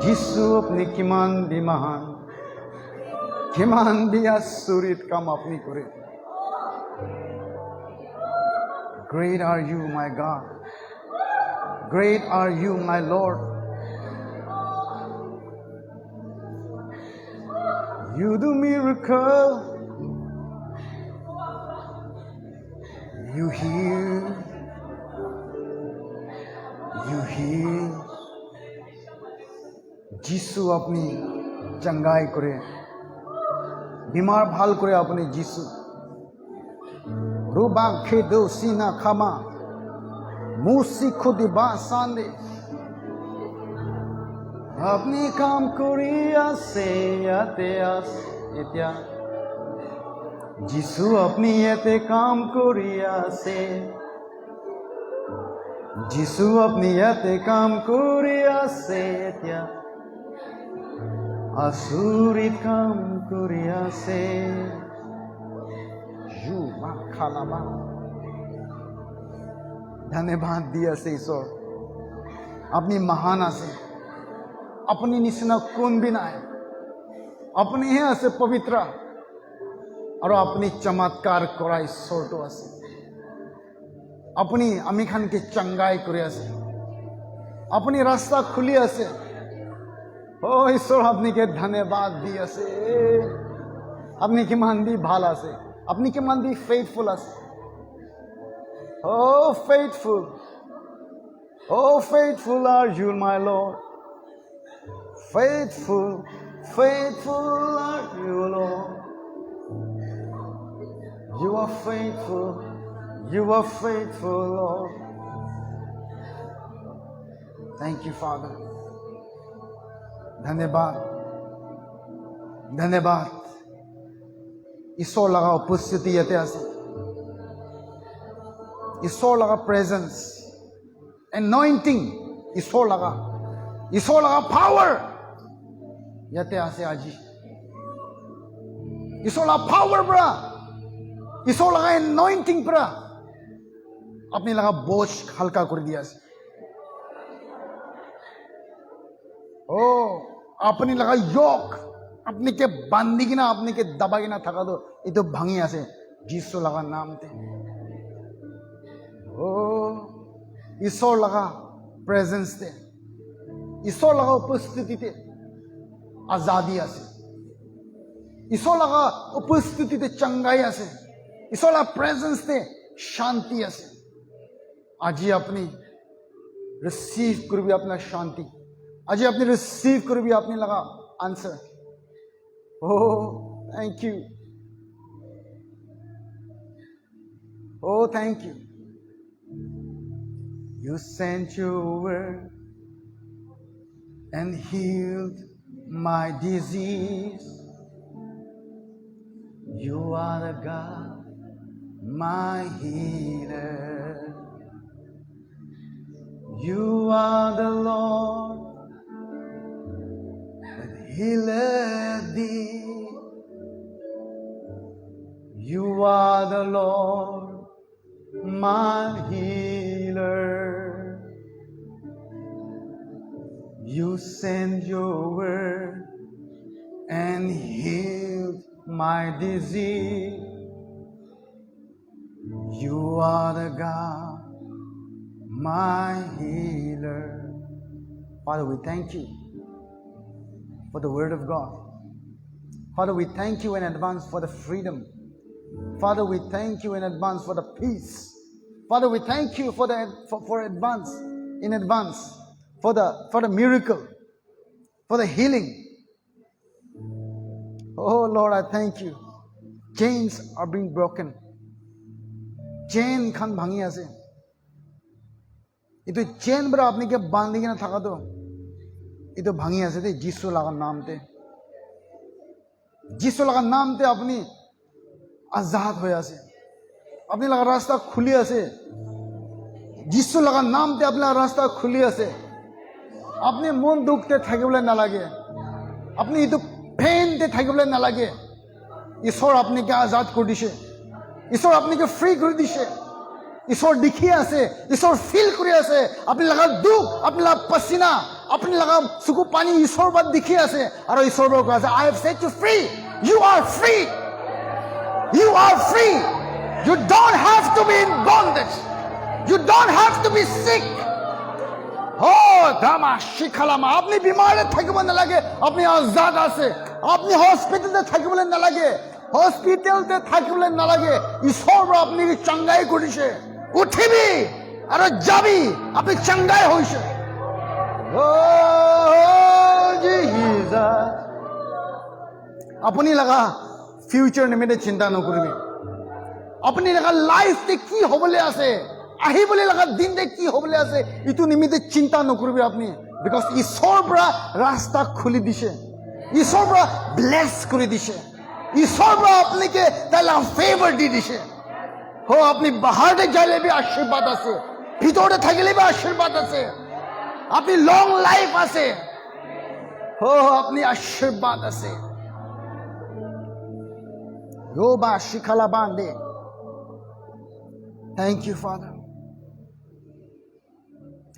যিশু আপনি কিমান বিমান, কিমান আচৰিত কাম আপনি কৰে। Great are you, my God. Great are you, my Lord. You do miracle. You heal. You heal. যিশু আপনি চঙ্গাই করে, বিমার ভাল করে আপনি যিশু। রুবা খেদো সিনা খামা মুসি খুদি বা সান্দে আপনি কাম কৰি আছে ইয়াতে আছে এতিয়া। যিশু আপনি ইয়াতে কাম কৰি আছে। যিশু আপনি ইয়াতে কাম কৰি আছে এতিয়া। আচৰিত কাম কৰি আছে। ধন্যবাদ দি আছে ঈশ্বৰ, আপনি মহান আছে। আপনি নিচিনা কোন বি নাই। আপনিহে আছে পবিত্ৰ, আৰু আপনি চমৎকাৰ কৰা ঈশ্বৰটো আছে। আপনি আমি খানকে চংগাই কৰি আছে। আপনি ৰাস্তা খুলি আছে। ও ঈশ্বৰ আপনিকে ধন্যবাদ দি আছে। আপনি কিমান দি ভাল আছে। আপনি কিমান দি ফেইথফুল আছে। Oh faithful, oh faithful are you, my Lord. Faithful, faithful are you, Lord. You are faithful, you are faithful, Lord. Thank you, Father. धन्यवाद, धन्यवाद। ঈশ্বৰ লগা উপস্থিতি ইয়াতে আছে। ঈশ্বৰ লগা প্ৰেজেন্স, এনয়ন্টিং, ঈশ্বৰ লগা পাৱাৰ ইয়াতে আছে আজি। ঈশ্বৰ লগা পাৱাৰ পৰা, ঈশ্বৰ লগা এনয়ন্টিং পৰা আপনি লগা বোঝ হালকা করে দিয়ে আছে। ও আপনি লগা যোগ আপনি কে বান্ধি কিনা আপনি কে দবা কিনা থাকা দো এই তো ভাঙি আছে যিশু লগা নামতে। ও ঈশ্বৰ লগা প্ৰেজেন্সতে, ঈশ্বৰ লগা উপস্থিতিতে আজাদি আছে। ঈশ্বৰ লগা উপস্থিতিতে চংগাই আছে। ঈশ্বৰ লগা প্ৰেজেন্সতে শান্তি আছে। আজি আপনি রিসিভ করবি আপনার শান্তি। আজি আপনি রিসিভ করবি আপনি লগা answer. Oh, thank you. Oh, thank you. You sent your word and healed my disease. You are the God, my healer. You are the Lord that healeth thee. You are the Lord, my healer. You sent your word and healed my disease. You are the God, my healer. Father, we thank you for the word of God. Father, we thank you in advance for the freedom. Father, we thank you in advance for the peace. Father, we thank you for advance, in advance, for the miracle, for the healing. Oh Lord, I thank you. Chains are being broken. Chain khan bhangi ase. Ito chain bra apni ke bandi kina thaka do. Ito bhangi ase te Jisu laga naam te. Jisu laga naam te apni आजाद होया से, अपने लगा रास्ता खुली से। जिसु लगा नाम ते अपना रास्ता खुली से। अपने मन दुखते थके बोले ना लगे, अपने इतो पेन ते थके बोले ना लगे। ईश्वर अपने के आजाद कर दिशे, ईश्वर अपने के फ्री कर दिशे। ঈশ্বৰ দেখি আছে, ঈশ্বৰ ফিল কৰি আছে, আপুনি লগা দুখ, আপুনি লগা পচিনা, আপুনি লগা চকু পানী ঈশ্বৰৰ বাদ দেখি আছে, আৰু ঈশ্বৰৰ পৰা কৈ আছে, I have set you free. You are free. You are free. You don't have to be in bondage. You don't have to be sick. Oh, Dhamma Shikhalama. আপনি বিমারে থাকিব নালাগে, আপনি আজাদ আছে। আপনি হসপিটালে থাকিবলৈ নালাগে, হসপিটালতে থাকিবলৈ নালাগে। ঈশ্বৰ আপনি চাঙ্গাই কৰিছে, উঠিবি আৰু যাবি, আপনি চাঙ্গাই হৈছে। Oh, Jesus. আপনি লগা ফিউচাৰ নিমিত্তে চিন্তা নকৰিবি। আপনি লগা লাইফতে কি হ'বলৈ আছে, আহিবলৈ লগা দিনতে কি হ'বলৈ আছে, ইটো নিমিত্তে চিন্তা নকৰিবি আপনি। বিকজ ঈশ্বৰৰ পৰা ৰাস্তা খুলি দিছে, ঈশ্বৰৰ পৰা ব্লেছ কৰি দিছে, ঈশ্বৰৰ পৰা আপোনাকে তাইলা ফেভাৰ দি দিছে। আপনি বাহাৰতে যাইলে বি আশীৰ্বাদ আছে, ভিতৰতে থাকিলে বি আশীৰ্বাদ আছে, আপনি লং লাইফ আছে, আপনি আশীৰ্বাদ আছে। Yoba Shikala Bande. Thank you, Father.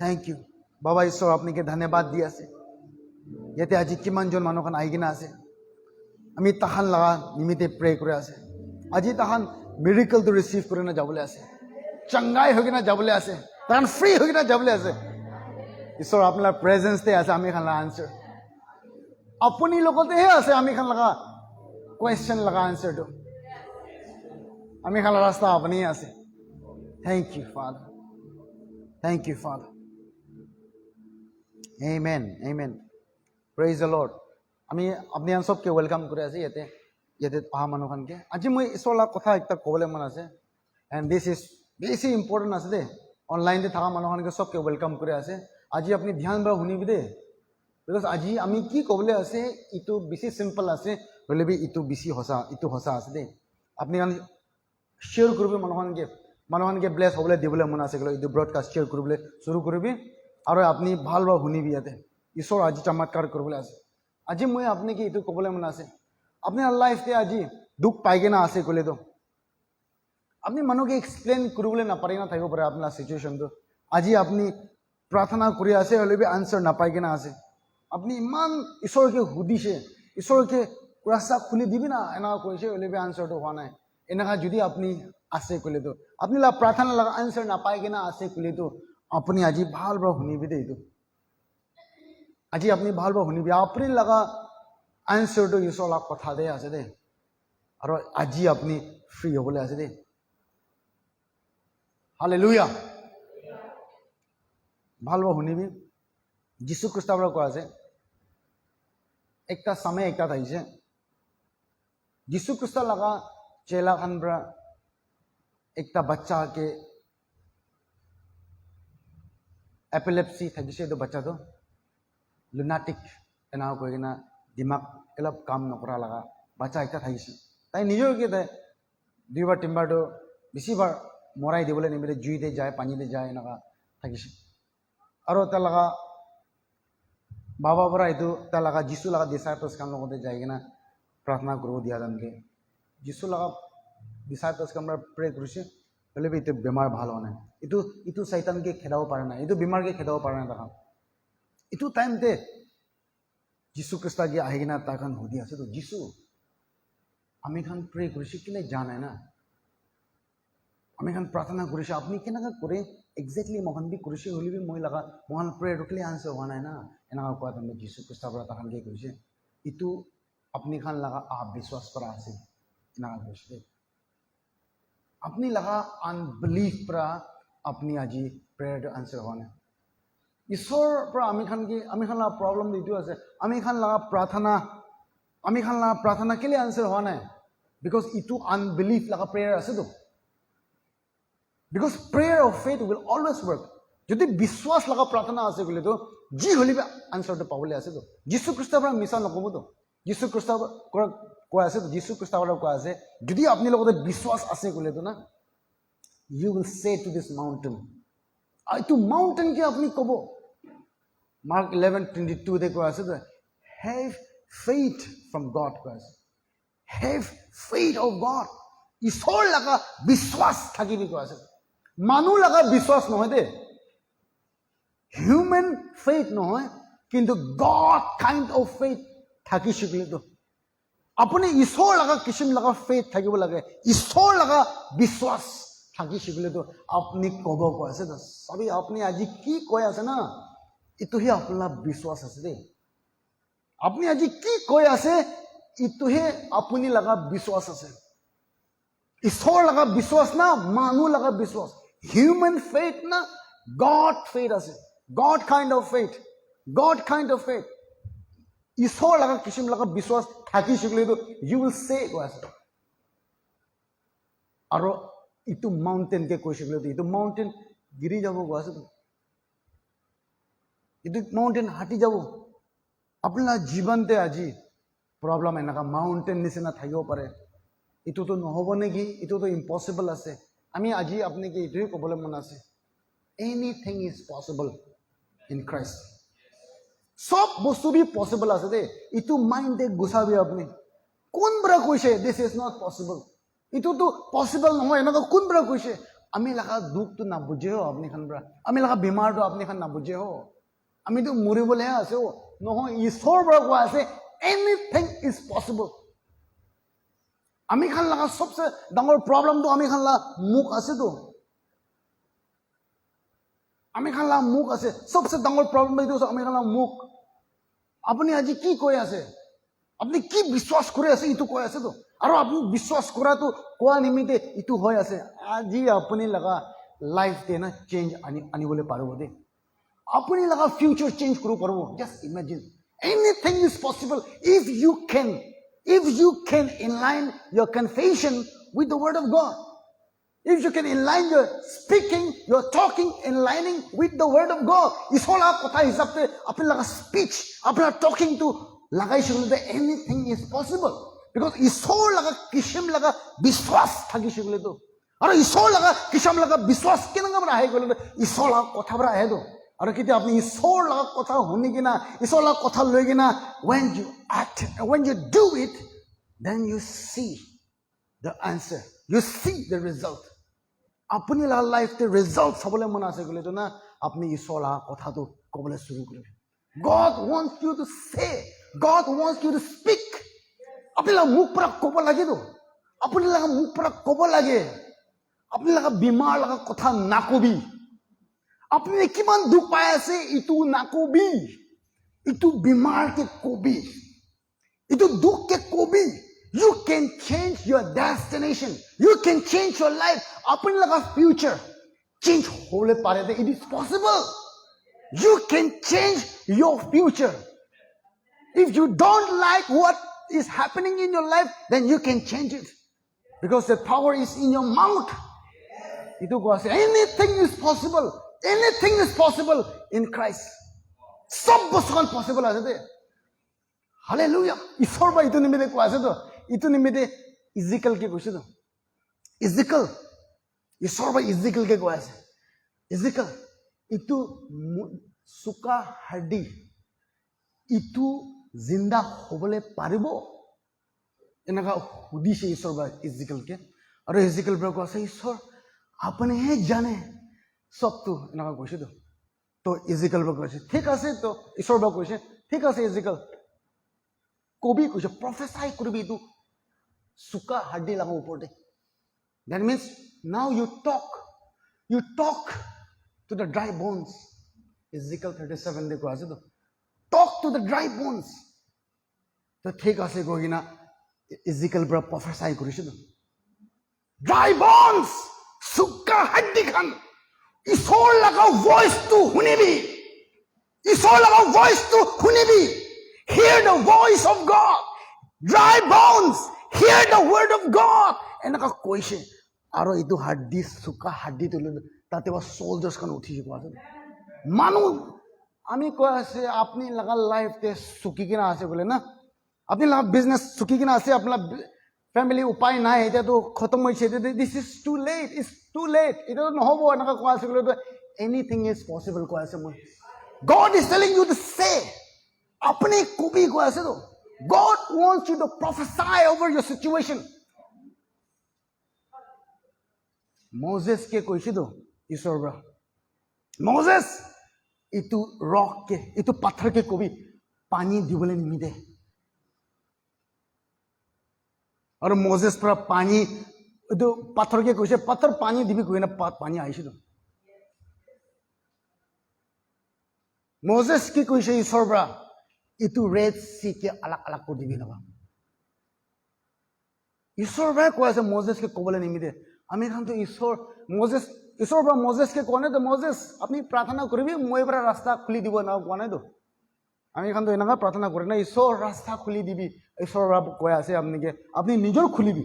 Thank you. Baba ঈশ্বৰ আপোনাকে ধন্যবাদ দি আছে। ইয়াতে আজি কিমানজন মানুহখন আহি কিনে আছে, আমি তাহান লগা নিমিত্তে প্ৰে কৰি আছে। আজি তাহান মিৰাকলটো ৰিচিভ কৰি না যাবলৈ আছে, চাঙ্গাই হৈ কিনে যাবলৈ আছে, তাহান ফ্ৰী হৈ কিনে যাবলৈ আছে। ঈশ্বৰ আপোনাৰ প্ৰেজেন্সতে আছে, আমি খান লগা আনচাৰ আপুনি লগতেহে আছে। আমি খান লগা কুৱেশ্যন লগা আনচাৰটো আমি খান ৰাস্তা আপুনি আছে। Thank you, Father. Thank you, Father. Amen. Amen. Praise the Lord. আমি আপনি সবকে ওয়েলকাম করে আছি ইয়াতে ইয়াতে অহা মানুহখনকে। আজি মই ঈশ্বৰৰ লগত কথা একটা ক'বলৈ মন আছে, এণ্ড দিছ ইজ বেছি ইম্পৰ্টেণ্ট আছে দেই। অনলাইনতে থকা মানুহখনকে সবকে ওয়েলকাম কৰে আছে। আজি আপনি ধ্যান পৰা শুনিবি দেই, বিকজ আজি আমি কি ক'বলৈ আছে ইটো বেছি চিম্পল আছে, হ'লে বি ইটো বেছি সঁচা, ইটো সঁচা আছে দেই। আপনি শ্বেয়াৰ কৰিবি মানুহখনকে ব্লেছ হ'বলৈ দিবলৈ মন আছে, এইটো ব্ৰডকাষ্ট শ্বেয়াৰ কৰিবলৈ শুৰু কৰিবি, আৰু আপুনি ভাল ভাল শুনিবি। ইয়াতে ঈশ্বৰ আজি চমৎকাৰ কৰিবলৈ আছে। আজি মই আপোনাক এইটো ক'বলৈ মন আছে, আপোনাৰ লাইফতে আজি দুখ পাই কিনে আছে ক'লেতো আপুনি মানুহকে এক্সপ্লেইন কৰিবলৈ নাপাৰি না থাকিব পাৰে আপোনাৰ চিটুৱেশ্যনটো। আজি আপুনি প্ৰাৰ্থনা কৰি আছে, হ'লে বি আনচাৰ নাপাই কিনে আছে। আপুনি ইমান ঈশ্বৰকে সুধিছে, ঈশ্বৰকে ৰাস্তা খুলি দিবি না এনেকুৱা কৰিছে, হ'লে বি আনচাৰটো হোৱা নাই। এনেকুৱা যদি আপুনি আছে ক'লেতো, আপুনি প্ৰাৰ্থনা লগা আনচাৰ নাপাই কিনে আছে ক'লেতো, আপুনি আজি ভাল ভাল শুনিবি দেই। এইটো আজি আপুনি ভাল ভাল শুনিবি, আপুনি লগা আনচাৰটো ঈশ্বৰৰ লগত কথাতে আছে দেই, আৰু আজি আপুনি ফ্ৰী হ'বলৈ আছে দেই। হালেলুয়া। ভাল ভাল শুনিবি। যীশু খ্ৰীষ্টৰ পৰা কোৱা আছে, একটা সময় একটা আহিছে, যীশু খ্ৰীষ্ট লগা চেলা খান পৰা একটা বাচ্চাকে এপিলেপসি থাকিছে। এইটো বাচ্চাটো লুনাটিক এনেকুৱা কৈ কিনে দিমাগ অলপ কাম নকৰা লগা বাচ্চা একটা থাকিছে। তাই নিজকে তাই দুইবাৰ তিনিবাৰটো বেছিবাৰ মৰাই দিবলৈ নিমিলে, জুইতে যায়, পানীতে যায়, এনেকুৱা থাকিছে। আৰু তাৰ লগা বাবাৰ পৰা এইটো তাৰ লগা যীশু লগা ডিচাইপলছ খান লগতে যাই কিনে প্ৰাৰ্থনা কৰিব দিয়া যেনকে যীশু লগা ডিচাইপলছ খান প্ৰে কৰিছে, হ'লে এইটো বেমাৰ ভাল হোৱা নাই। ইটো চাইতানকে খেদাব পৰা নাই, এইটো বেমাৰকে খেদাব পৰা নাই। তাহান এইটো টাইমতে যীশু খ্ৰীষ্ট কি আহি কিনে তাৰ খান সুধি আছে, যীশু আমি খান প্ৰে কৰিছে কেলে জানাই না, আমি খান প্ৰাৰ্থনা কৰিছে, আপুনি কেনেকৈ কৰে একজেক্টলি মহান বি কৰিছে, হ'লে বি মই লগা মহান প্ৰেয়াৰটো কেলে আনচাৰ হোৱা নাই না, এনেকুৱা কোৱা তাৰমানে যীশু খ্ৰীষ্টৰ পৰা তাহানকে কৈছে। ইটো আপুনি খান লগা বিশ্বাস কৰা আছে, এনেকুৱা কৈছে। আপনি লগা আনবিলিভ পৰা আপনি আজি প্ৰেয়াৰটো আনচাৰ হোৱা নাই। ঈশ্বৰৰ পৰা আমি খান লগা প্ৰব্লেম এইটো আছে, আমি খান লগা প্ৰাৰ্থনা কেলে আনচাৰ হোৱা নাই, বিকজ ইটো আনবিলিভ লগা প্ৰেয়াৰ আছেতো। Because prayer of faith will always work. যদি বিশ্বাস লগা প্ৰাৰ্থনা আছে বুলিতো যি হ'লে আনচাৰটো পাবলৈ আছেতো। যীশু খ্ৰীষ্টৰ পৰা মিছা নক'বতো, যীশু খ্ৰীষ্টৰ পৰা কোৱা আছে, যীশু খ্ৰীষ্টৰ পৰা কোৱা আছে, যদি আপুনি লগতে বিশ্বাস আছে ক'লেতো না, you will say to this mountain, এইটো মাউণ্টেইনকে আপুনি ক'ব। মাৰ্ক 11:22 কোৱা আছে, হেভ ফেইথ ফ্ৰম গড, কোৱা আছে, হেভ ফেইথ অফ গড, ঈশ্বৰ লগা বিশ্বাস থাকিবি কোৱা আছে। মানুহ লগা বিশ্বাস নহয় দে, হিউমেন ফেইথ নহয়, কিন্তু গড কাইণ্ড অফ ফেইথ থাকি শিকিলেতো আপুনি ঈশ্বৰ লগা কিছিম লগা ফেইথ থাকিব লাগে, ঈশ্বৰ লগা বিশ্বাস থাকি শিকিলেতো আপুনি ক'ব কৈ আছে সবই আপুনি আজি কি কৈ আছে না, ইটোহে আপোনাৰ বিশ্বাস আছে দেই। আপুনি আজি কি কৈ আছে ইটোহে আপুনি লগা বিশ্বাস আছে। ঈশ্বৰ লগা বিশ্বাস না মানুহ লগা বিশ্বাস, হিউমেন ফেইথ না গড ফেইথ আছে, god kind of faith, god kind of faith. ঈশ্বৰ লগা কিছিম লগা বিশ্বাস থাকি শিকিলেতো ইউ উইল সে কৈ আছে। আৰু ইটো মাউণ্টেনকে কৈ শিকিলেতো ইটো মাউণ্টেন গিৰি যাব কৈ আছে, ইটো মাউণ্টেন হাঁটি যাব। আপোনাৰ জীৱনতে আজি প্ৰব্লেম এনেকুৱা মাউণ্টেন নিচিনা থাকিব পাৰে, ইটোতো নহ'ব নেকি, ইটোতো ইম্পচিবল আছে। আমি আজি আপোনাক এইটোৱে ক'বলৈ মন আছে, anything is possible in Christ. সব বস্তু বি পচিবল আছে দেই, ইটো মাইণ্ডে গুচাবি আপুনি। কোনবাৰে কৈছে দিছ ইজ নট পচিবল, ইটোতো পচিবল নহয় এনেকুৱা কোনবাৰে কৈছে? আমি লগা দুখটো নাবুজে হ আপুনি খান পৰা, আমি লগা বেমাৰটো আপুনি খান নাবুজে হ, আমিতো মৰিবলৈহে আছে নহয়। ঈশ্বৰৰ পৰা কোৱা আছে এনিথিং ইজ পচিবল। আমি খান লগা সবচে ডাঙৰ প্ৰব্লেমটো আমি খান লগা মুখ আছেতো, আমি খান লগা মুখ আছে, সবচে ডাঙৰ প্ৰব্লেম এইটো আমি খান লগা মুখ। আপুনি আজি কি কৈ আছে, আপুনি কি বিশ্বাস কৰি আছে ইটো কৈ আছেতো, আৰু আপুনি বিশ্বাস কৰাটো কোৱা নিমিত্তে ইটো হৈ আছে। আজি আপুনি লগা লাইফতে না চেঞ্জ আনিবলৈ পাৰিব দেই, আপুনি লগা ফিউচাৰ চেঞ্জ কৰিব পাৰিব। Just imagine, anything is possible if you can align your confession with the word of God. If you can align your speaking, your talking, aligning with the word of God. Isola kotha hisabte apni laga speech, apna talking to lagai shikule anything is possible. Because isol laga kishim laga biswas thaki shikule to. Aru isol laga kisham laga biswas kinanga bra hai gole isola kotha bra hai do. Aru kiti apni isol laga kotha honi kina, isol laga kotha loi kina, when you act, when you do it, then you see the answer, you see the result. अपनी life के result सबले मना से गले तो ना अपनी ईश्वर कथा तो कबले शुरू करे। God wants you to say, God wants you to speak. अपनी ला मुख पर कब लगे तो, अपनी ला मुख पर कब लगे, अपनी ला बीमार लगा कथा नाकोबी, अपने किमान दुख पाया से इतु नाकोबी, इतु बीमार के कोबी, इतु दुख के कोबी। You can change your destination. You can change your life. Apni laga future change hole pare de. It is possible. You can change your future. If you don't like what is happening in your life, then you can change it. Because the power is in your mouth. Itu ko ase anything is possible. Anything is possible in Christ. Sab bostu possible ase de. Hallelujah. Ishwar ba itu nimite ko ase to. इतो निमित्ते is equal के কৈছে তো, is equal ঈশ্বৰ বা is equal के কৈ আছে, is equal इतो सुका हाडी इतो जिंदा হ'বলে পাৰিব এনেকা সুধিছে ঈশ্বৰ বা इजिकल के। আৰু इजिकल পৰা কৈ আছে ঈশ্বৰ আপুনি হে জানে সবটো এনেকা কৈছে তো इजिकल পৰা কৈছে ঠিক আছে, তো ঈশ্বৰ বা কৈছে ঠিক আছে इजिकल কবি কৈছে প্ৰফেসাই কৰিবি তো suka hadi laga upor de. That means now you talk to the dry bones. Ezekiel 37 de ko ase to talk to the dry bones. To thik ase ko gina Ezekiel bra prophesy korise to dry bones suka hadi khan isol laga voice to hunibi, isol laga voice to hunibi. Hear the voice of God. Dry bones, hear the word of God. এনেকা কৈছে আৰু এইটো হাড্ডি সুকা হাড্ডি তুলি তাতে বা সোলজাৰ্স খান উঠিছে কোৱা মানুহ আমি কৈ আছে আপনি লগা লাইফতে সুকি কিনা আছে বলে না, আপনি লগা বিজনেস সুকি কিনা আছে, আপনার ফ্যামিলি উপায় নাই, এটা তো খতম হয়েছে, this is too late, is too late, এটা তো নহব এনেকা কোৱা আছে বলে। এনিথিং ইজ পসিবল কোৱা আছে মই। God is telling you to say, अपने कभी को ऐसे दो। God wants you to prophesy over your situation. Moses के कोई सी दो ঈশ্বৰৰ পৰা মজেছ এইটো ৰককে এইটো পাথৰকে কবি পানী দিবলৈ নিমিদে আৰু মজেছ পৰা পানী এইটো পাথৰকে কৈছে পাথৰ পানী দিবি কৈ না পানী আহিছিল মজেছ কি কৈছে ঈশ্বৰৰ পৰা এইটো ৰেড চিকে আলাক আলাক কৰি দিবি নবা ঈশ্বৰৰ পৰাই কৈ আছে মজেছকে ক'বলৈ নিমিদে আমি খানতো ঈশ্বৰৰ পৰা মজেছকে কোৱা নাই তো মজেছ আপুনি প্ৰাৰ্থনা কৰিবি মই পৰা ৰাস্তা খুলি দিব না কোৱা নাইতো আমি খানতো এনেকুৱা প্ৰাৰ্থনা কৰি না ঈশ্বৰ ৰাস্তা খুলি দিবি ঈশ্বৰৰ পৰা কৈ আছে আপুনি নিজৰ খুলিবি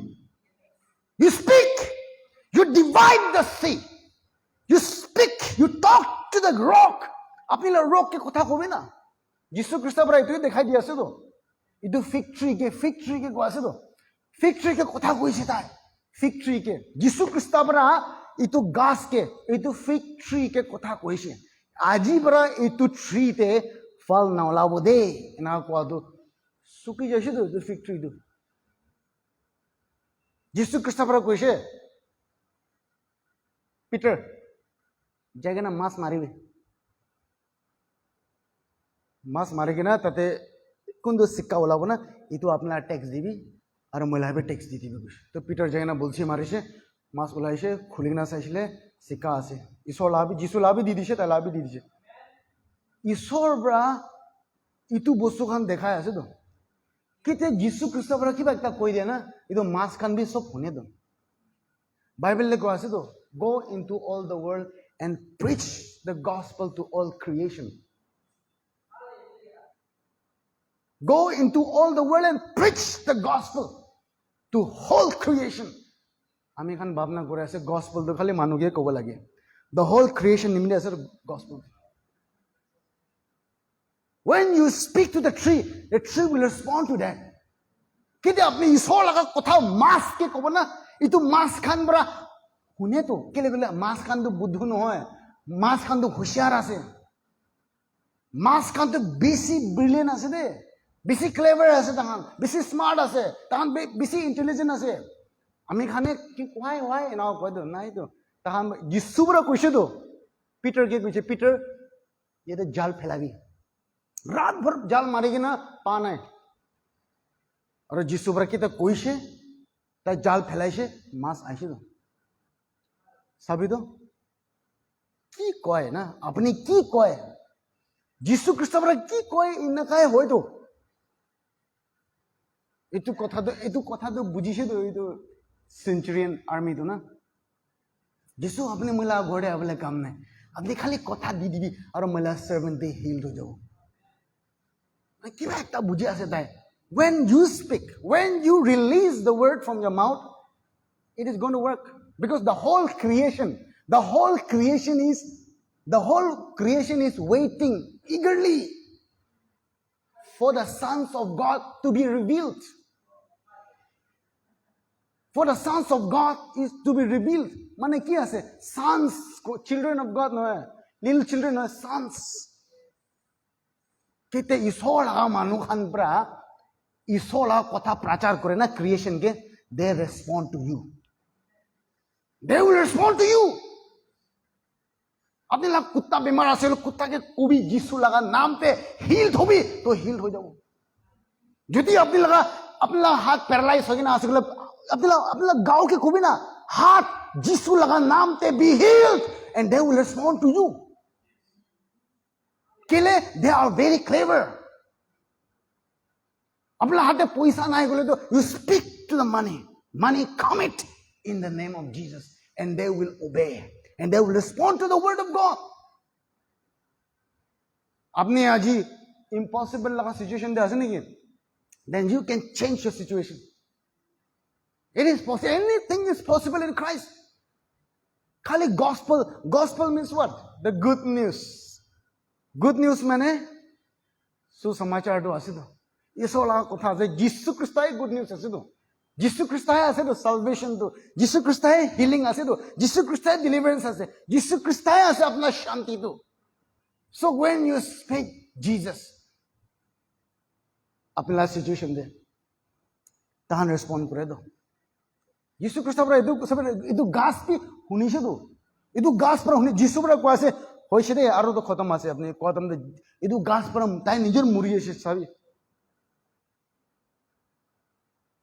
you speak you divide the sea you speak you talk to the rock আপুনি ৰককে কথা কবি না যীশু খ্ৰীষ্টৰ পৰা এইটোৱে দেখাই দি আছে তো এইটো ফিগ ট্ৰীকে কৈ আছে তো ফিগ ট্ৰীকে কথা কৈছে তাই ফিগ ট্ৰীকে যীশু খ্ৰীষ্টৰ পৰা এইটো গাছকে এইটো ফিগ ট্ৰীকে কথা কৈছে আজিৰ পৰা এইটো ট্ৰীতে ফল নোলাব দেই এনেকুৱা কোৱাটো চুকি যাইছে তো এইটো ফিগ ট্ৰীটো যীশু খ্ৰীষ্টৰ পৰা কৈছে পিটাৰ যাই কিনে মাছ মাৰিবি মাছ মাৰি কিনে তাতে কোনটো চিক্কা ওলাব না এইটো আপোনাৰ টেক্স দিবি আৰু মহিলাহে টেক্স দি দিবি কৈছে তো পিটাৰ যাই কিনে বলছি মাৰিছে মাছ ওলাইছে খুলি কিনে চাইছিলে চিক্কা আছে ঈশ্বৰ লাভি যীশু লাভি দি দিছে তাই লাভি দি দিছে ঈশ্বৰৰ পৰা এইটো বস্তুখন দেখাই আছে তো কেতিয়া যীশু খ্ৰীষ্টৰ পৰা কিবা এটা কৈ দিয়ে না এইটো মাছ খান বি চব শুনে তো বাইবেললে কৈ আছে তো go into all the world and preach the gospel to all creation go into all the world and preach the gospel to whole creation আমি খান ভাবনা কৰি আছে গস্পেলটো খালি মানুহকে ক'ব লাগে the whole creation নিমিলে আছে gospel when you speak to the tree will respond to that কেতিয়া আপনি ঈশ্বৰ লগা কথা মাছকে ক'ব না এইটো মাছ খান পৰা শুনে তো কেলে ক'লে মাছ খানটো বুদ্ধ নহয় মাছ খানটো হুঁচিয়াৰ আছে মাছ খানটো বেছি ব্ৰিলিয়েণ্ট আছে দেই বেছি ক্লেভাৰ আছে তাহান বেছি স্মাৰ্ট আছে তাহান বেছি ইণ্টেলিজেণ্ট আছে আমি খানে কি হোৱাই এনেকুৱা কয়তো নাইতো তাহান যীশু পৰা কৈছেতো পিটাৰ কি কৈছে পিটাৰ ইয়াতে জাল ফেলাবি ৰাত ভৰ জাল মাৰি কিনা পা নাই আৰু যীশু পৰা কেতিয়া কৈছে তাই জাল ফেলাইছে মাছ আহিছে তো চাবি তো কি কয় না আপুনি কি কয় যীশু খ্ৰীষ্টৰ পৰা কি কয় এনেকাই হয়তো এইটো কথাটো বুজিছে তো এইটো সেঞ্চুৰিয়ান আৰ্মিটো না যীশু আপুনি মহিলা ঘৰতে আহিবলৈ কাম নাই আপুনি খালি কথা দি দিবি আৰু মহিলা সাৰ্ভেণ্টে হিল হৈ যাব কিবা একটা বুঝি আছে তাই when you speak when you release the word from your mouth it is going to work because the whole creation is waiting eagerly for the sons of God to be revealed মানে কি আছে sons children of God নহয় little children নহয় sons কেতে ঈশ্বৰ লগা মানুহ খান পৰা ঈশ্বৰ লগা কথা প্ৰচাৰ কৰে না creation K they respond to you they will respond to you আপনি লাগ কুত্তা বেমাৰ আছে কুত্তাকে কবি যীশু লগা নাম पे হিল হবি তো হিল হৈ যাব যদি আপনি লগা হাত প্যারালাইজ হৈ কিনা আছে আপনি গাঁও के কবি না হাত যীশু লগা নাম पे be healed and they will respond to you কেলে they are very clever अपना हाथे पैसा नहीं बोले तो you speak to the money come it in the name of Jesus and they will obey and they will respond to the word of God अपने आज ही impossible लगा situation दे आसे नहीं then you can change your situation it is possible anything is possible in Christ खाली gospel means what the good news माने सुसमाचार तो आसे तो इसो ला कथा जे যীশু খ্ৰীষ্টই গুড নিউজ আছে তো যীশু খ্ৰীষ্টই আছে তো সালভেশন তো যীশু খ্ৰীষ্টই হিলিং আছে তো যীশু খ্ৰীষ্টই ডেলিভাৰেন্স আছে যীশু খ্ৰীষ্টই আছে আপনাৰ শান্তি তো so when you speak Jesus আপনাৰ সিচুয়েশন দে তাহান ৰেসপন্ড কৰে দো যীশু খ্ৰীষ্টৰ পৰা এইটো গাছ পি শুনিছে তো এইটো গাছ পৰা শুনি যিছুৰ পৰা কোৱা আছে হৈছে দেই আৰু তো খতম আছে আপুনি কোৱা তাৰমানে এইটো গাছ পৰা তাই নিজৰ মৰি আছে চাবি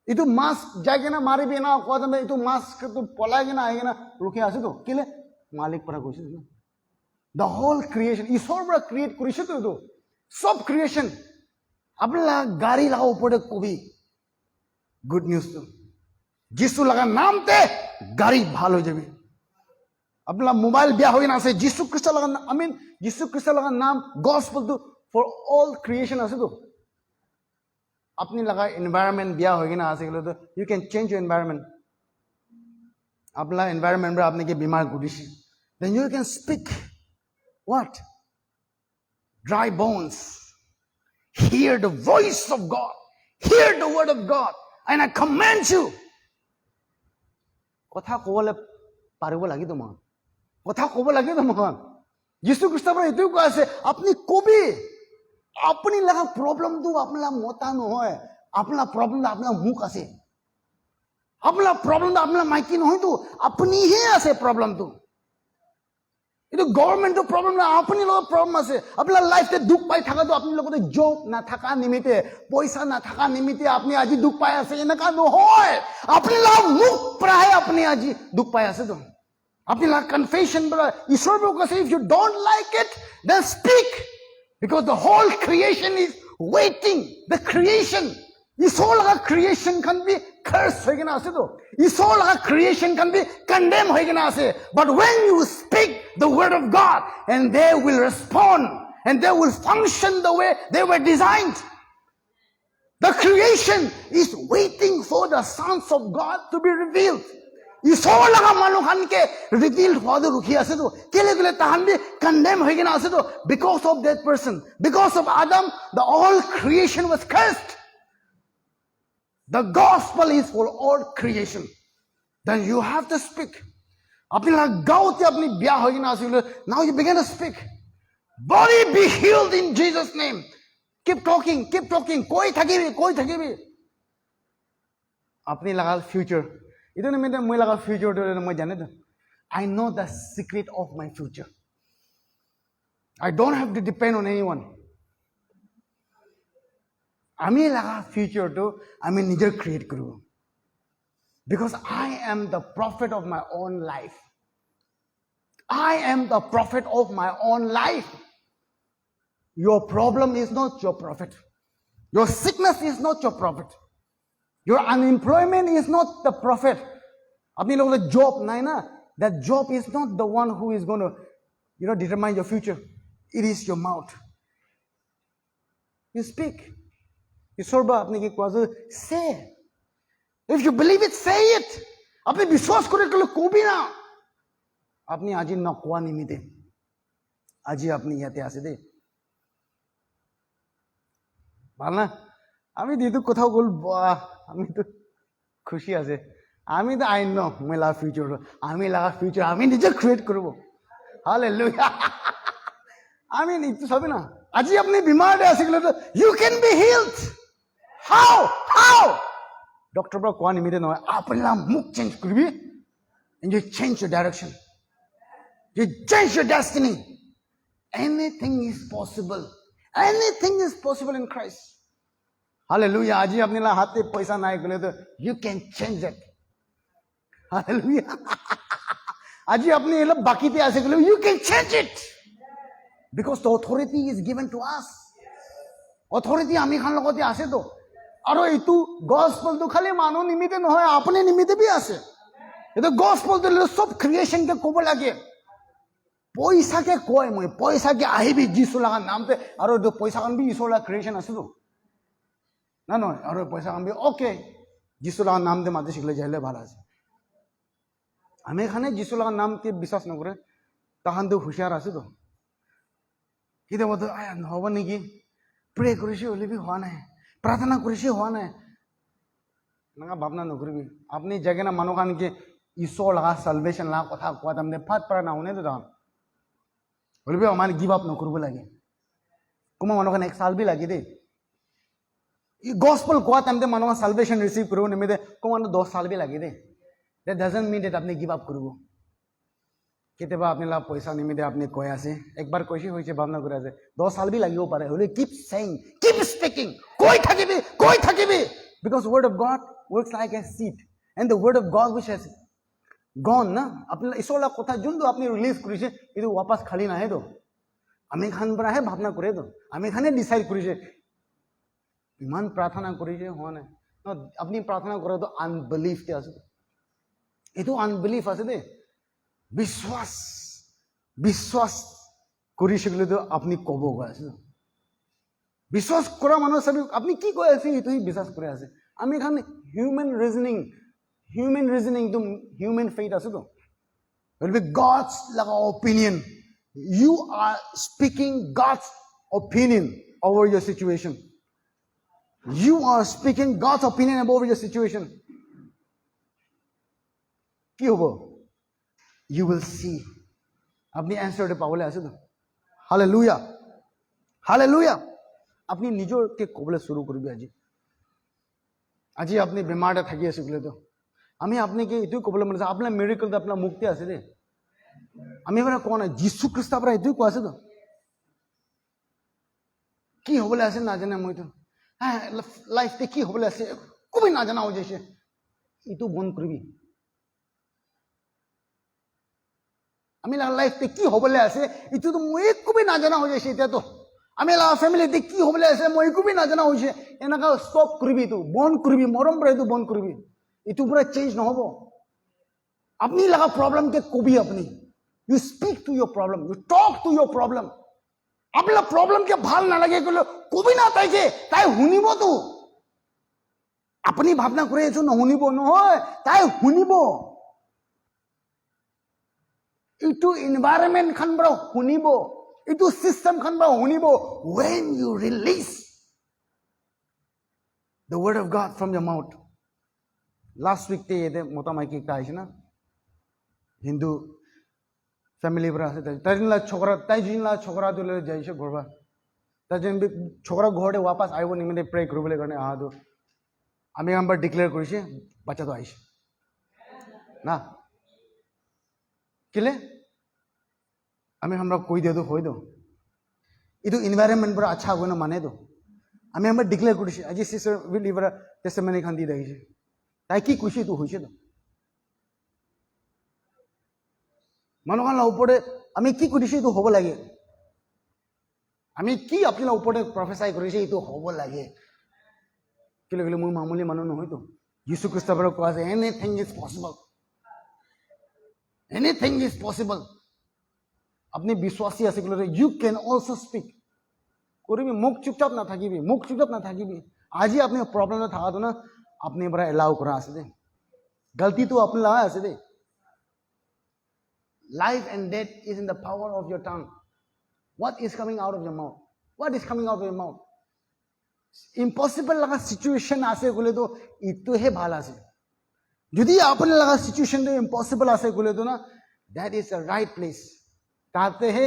এইটো মাছ যাই কিনে মাৰিবি না কোৱা তাৰমানে এইটো মাছ পলাই কিনে আহি কিনে ৰখি আছে তো কেলে মালিক পৰা কৈছে দ্য হোল ক্ৰিয়েশ্যন ঈশ্বৰৰ পৰা ক্ৰিয়েট কৰিছেতো এইটো সব ক্ৰিয়েশ্যন আপোনালোক গাড়ী লগা ওপৰতে কবি গুড নিউজটো যিছু লগা নামতে গাড়ী ভাল হৈ যাবি আপনার মোবাইল বিয়া হয়ে না আছে যিশু খ্রিস্ট লগা আই মিন যিশু খ্রিস্ট লগা নাম গসপেল ফর অল ক্রিয়েশন আছে তো আপনি লগা এনवायरमेंट বিয়া হয়ে না আছে তো you can change your environment আপনার এনवायरमेंट में आपने के बीमार गुडिशी then you can speak what dry bones hear the voice of God hear the word of God and I command you কথা কবলে পারিব লাগি তোমাক কথা কব লাগে তোমাক যিশু খ্ৰীষ্টৰ পৰা এইটোও কোৱা আছে আপুনি কবি আপুনি লগা প্ৰব্লেমটো আপোনাৰ মতা নহয় আপোনাৰ প্ৰব্লেমটো আপোনাৰ মুখ আছে আপোনাৰ প্ৰব্লেমটো আপোনাৰ মাইকি নহয়তো আপুনিহে আছে প্ৰব্লেমটো এইটো গভৰ্ণমেণ্টৰ প্ৰব্লেম নহয় আপুনি লগত প্ৰব্লেম আছে আপোনাৰ লাইফতে দুখ পাই থাকাটো আপুনি লগতে জব নাথাকা নিমিত্তে পইচা নাথাকা নিমিত্তে আপুনি আজি দুখ পাই আছে এনেকা নহয় আপুনি লগ মুখ পৰাহে আপুনি আজি দুখ পাই আছে তো আপনি like confession brother ঈশ্বর বলছে if you don't like it then speak because the whole creation is waiting the creation ঈশ্বর লগা creation can be cursed হয়ে গেনা আছে তো ঈশ্বর লগা creation can be condemned হয়ে গেনা আছে but when you speak the word of God and they will respond and they will function the way they were designed the creation is waiting for the sons of God to be revealed ঈশ্বৰ লগা মানুহখানকে reveal হোৱাটো ৰখি আছে তো কেলে কেলে তাহান B condemn হৈ কিনে আছে তো because of that person because of Adam the all creation was cursed the gospel is for all creation then you have to speak আপোনাৰ গাঁৱতে আপুনি বিয়া হৈ কিনে আছিল now you begin to speak body be healed in Jesus name keep talking কৈ থাকিবি আপুনি লগাল future itu nimitte moi laga future to moi jane to I know the secret of my future I don't have to depend on anyone ami laga future to ami nijer create kuru because I am the prophet of my own life I am the prophet of my own life your problem is not your prophet your sickness is not your prophet your unemployment is not the prophet apni log job nahi na that job is not the one who is going to determine your future it is your mouth you speak isorba apni ki kwa say if you believe it say it apni vishwas kore kole kobi na apni aji na kwa nimite aji apni yate ase de balna আমি দিদু কোথাও গল আমি তো খুশি আছে আমি তো I know মই লাগা ফিউচার আমি লাগা ফিউচার আমি নিজে ক্রিয়েট করব হালেলুয়া আমি নিজে সবই না আজি আপনি বিমার আছে গেলে তো you can be healed how doctor পৰা কোৱা নিমিতে নহয় আপুনি মুখ চেঞ্জ কৰিবি and you change your direction you change your destiny anything is possible in Christ Hallelujah. Aji apni la hath pe paisa nahi gule to you can change it. Hallelujah. Aji apni ela baki te ase gule you can change it. Because the authority is given to us. Authority ami khan logote ase to. Aro itu gospel to khali mano nimite nohoy apne nimite bhi ase. Eto gospel to sob creation ke kobo lage. Paisa ke koi moi paisa ke ahibi jisu laga naam te aro do paisa kan bhi isola creation ase to. না নয় আর পয়সা কামবি okay যিশু লাগার নাম দিয়ে মাঝে শিখলে যাইলে ভালো আছে আমি এখানে যিশু লাগার নামকে বিশ্বাস নকরে তখন তো হুঁশিয়ার আছে তো কিন্তু বলতো হব নাকি প্রে করেছি হলে বি হওয়া নাই প্রার্থনা করেছি হওয়া নাই না ভাবনা নকরিবি আপনি জায়গা না মানো কানকে ঈশ্বর লাগা সালভেশন লাগা কথা কোয়া তামনে ফাট পারা না হনে তো তখন বলবি আমার গিভ আপ নকরব লাগে কোমা মানো কান এক সাল বি লাগি দে gospel কোয়া তামতে মানুষ সালভেশন রিসিভ করব নিমিতে কোন 10 সাল বি লাগি দে that doesn't mean that আপনি give up করব কেতিয়াবা আপোনালোক পইচা নিমিতে আপুনি কৈ আছে একবাৰ কৈছে হৈছে ভাৱনা কৰি আছে 10 সাল বি লাগিব পাৰে হ'লে কিপ সেইং কিপ স্পিকিং কৈ থাকিবি because word of God works like a seed and the word of God which has gone na আপোনালোক ইছলা কথা যোনটো আপুনি ৰিলিজ কৰিছে এইটো वापस খালি নাহে তো আমি খান পৰাহে ভাৱনা কৰে তো আমি খানে ডিসাইড কৰিছে ইমান প্ৰাৰ্থনা কৰিছে হোৱা নাই আপুনি প্ৰাৰ্থনা কৰাটো আনবিলিফ তে আছে এইটো আনবিলিফ আছে দে বিশ্বাস কৰিছে বুলিতো আপুনি ক'ব গৈ আছে বিশ্বাস কৰা মানুহ সব আপুনি কি কৈ আছে এইটো বিশ্বাস কৰি আছে আমি খান হিউম্যান ৰিজনিং তো হিউম্যান ফেইথ আছে তো will be God's like opinion you are speaking God's opinion over your situation you are speaking God's opinion over your situation কি হ'ব you will see আপনি answer পাবলে আছে তো hallelujah আপনি নিজকে কবলে শুরু করবি আজি আপনি বেমাৰটা থাকি আছে বলে তো আমি আপনাকে এটু কবলে মনে আছে আপনার মিরাকল তো আপনার মুক্তি আছে দে আমি মানে কোন যীশু খ্রিস্ট আপনার এটু কো আছে তো কি হবলে আছে না জানে মই তো হ্যাঁ লাইফ তে কি হবলে আছে কবি না জানা হয়ে যাইছে এটু বন্ধ করবি আমি লাইফ তে কি হবলে আছে এটু তো মই কবি না জানা হয়ে যাইছে এটা তো আমি ফ্যামিলি তে কি হবলে আছে মই কবি না জানা হইছে এনাকা স্টপ করবি তো বন্ধ করবি মরম রে তো বন্ধ করবি এটু পুরা চেঞ্জ না হবো আপনি লাগা প্রবলেম কে কবি আপনি you speak to your problem you talk to your problem আপনার প্রবলেম কে ভাল না লাগে গেলে কবি না তাই শুনিব তো আপনি ভাবনা করে আছো না শুনিব নহয় তাই শুনিব ইটু এনভায়রনমেন্ট খান বড় শুনিব ইটু সিস্টেম খান বড় শুনিব when you release the word of God from your mouth last week তে এতে মোটা মাইকি একটা আইছে না হিন্দু ফ্যামিলি পৰা আছে তাই জিনলা छोकरा তুলে যাইছে ঘৰবা তাই যেন छोकरा ঘৰতে वापस আইব নিমিতে প্ৰে কৰিবলৈ কাৰণে আহাটো আমি নাম্বাৰ ডিক্লেয়াৰ কৰিছে বাচ্চাটো আইছে না কেলে আমি আমরা কই দিয়ে তো হই দো ಇದು এনवायरमेंट বড় আচ্ছা হবে না মানে তো আমি আমরা ডিক্লেয়ার করেছি আজি সিস্টার উইল লিভার টেস্টিমনি খান দি দেইছে তাই কি খুশি তো হইছে তো মনকালা উপরে আমি কি করেছি তো হব লাগে আমি কি আপনার উপরে প্রফেসাই করেছি তো হব লাগে কেলে কেলে মই মামুলি মানুহ নহয় তো যীশু খ্ৰীষ্টৰ কোৱা আছে এনিথিং ইজ পসিবল আপনি বিশ্বাসী আছে বলে ইউ ক্যান অলসো স্পিক করবি মুখ চুপচাপ না থাকিবি আজি আপনি প্রবলেম থাকা তো না আপনি বড় এলাও করা আছে দে গলতি তো আপনি লাগা আছে দে life and death is in the power of your tongue what is coming out of your mouth impossible লাগা সিচুয়েশন আছে বলে তো ইতো হে ভাল আছে যদি আপনি লাগা সিচুয়েশন তো ইম্পসিবল আছে বলে তো না that is the right place তাতে হে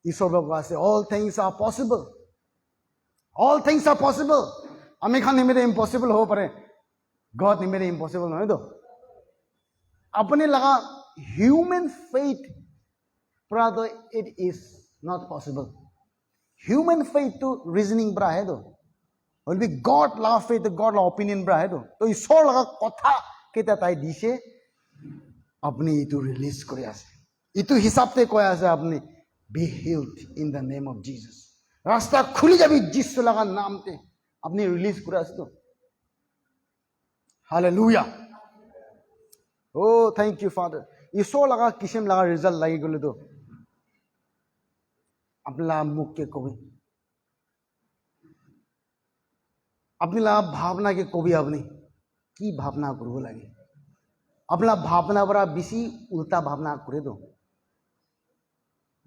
ঈশ্বর বাবা আছে all things are possible আমি খান নিমিতে ইম্পসিবল হব পারে God নিমিতে ইম্পসিবল নহয় তো আপনি লাগা human faith brother it is not possible human faith to reasoning bra hai do will be God la faith God la opinion bra hai do to ishor laga kotha keta tai dise apni itu release kore ase itu hisab te koy ase apni be healed in the name of Jesus rasta khuli jabi jisu laga naam te apni release kore ase to hallelujah oh thank you father इसो लगा किस्म लगा result लगी गले तो अपना मुख के कवि अपनी लगा भावना के कवि अपनी की भावना करो लगे अपना भावना बड़ा बिसी उल्टा भावना करे दो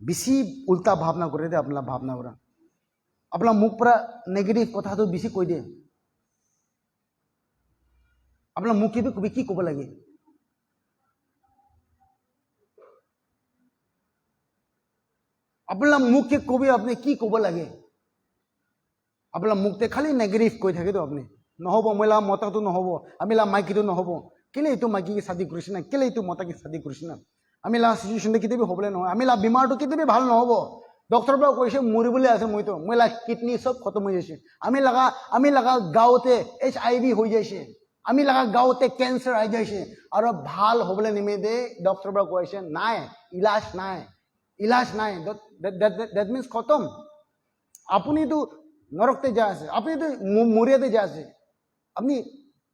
बिसी उल्टा भावना करे दे अपना भावना बड़ा अपना मुख पर नेगेटिव कथा तो बिसी कोई दे अपना मुख के भी कवि की कब लगे अपना मुख के कवि अपने की कब लगे अपना मुखते खाली नेगेटिव কৈ থাকে তো আপনি নহব মইলা মতা তো নহব আমিলা মাইকি তো নহব কেলে তো মাইকি কি শাদি করিস না কেলে তো মতা কি শাদি করিস না আমি লা সিচুৱেশ্যনটো কেতিয়াবা হ'বলৈ নহয় আমি লা বেমাৰটো কেতিয়াবা ভাল নহ'ব ডক্টৰৰ পৰা কৈছে মৰিবলৈ আছে মই লা কিডনী চব খতম হৈ গৈছে আমি লগা গাঁৱতে HIV হৈ যাইছে আমি লগা গাঁৱতে কেঞ্চাৰ আহি যাইছে আৰু ভাল হ'বলৈ নিমিত্তে ডক্টৰৰ পৰা কৈছে নাই ইলাজ নাই that means খতম আপুনিতো নৰকতে যাই আছে আপুনিতো মৰিয়াতে যাই আছে আপনি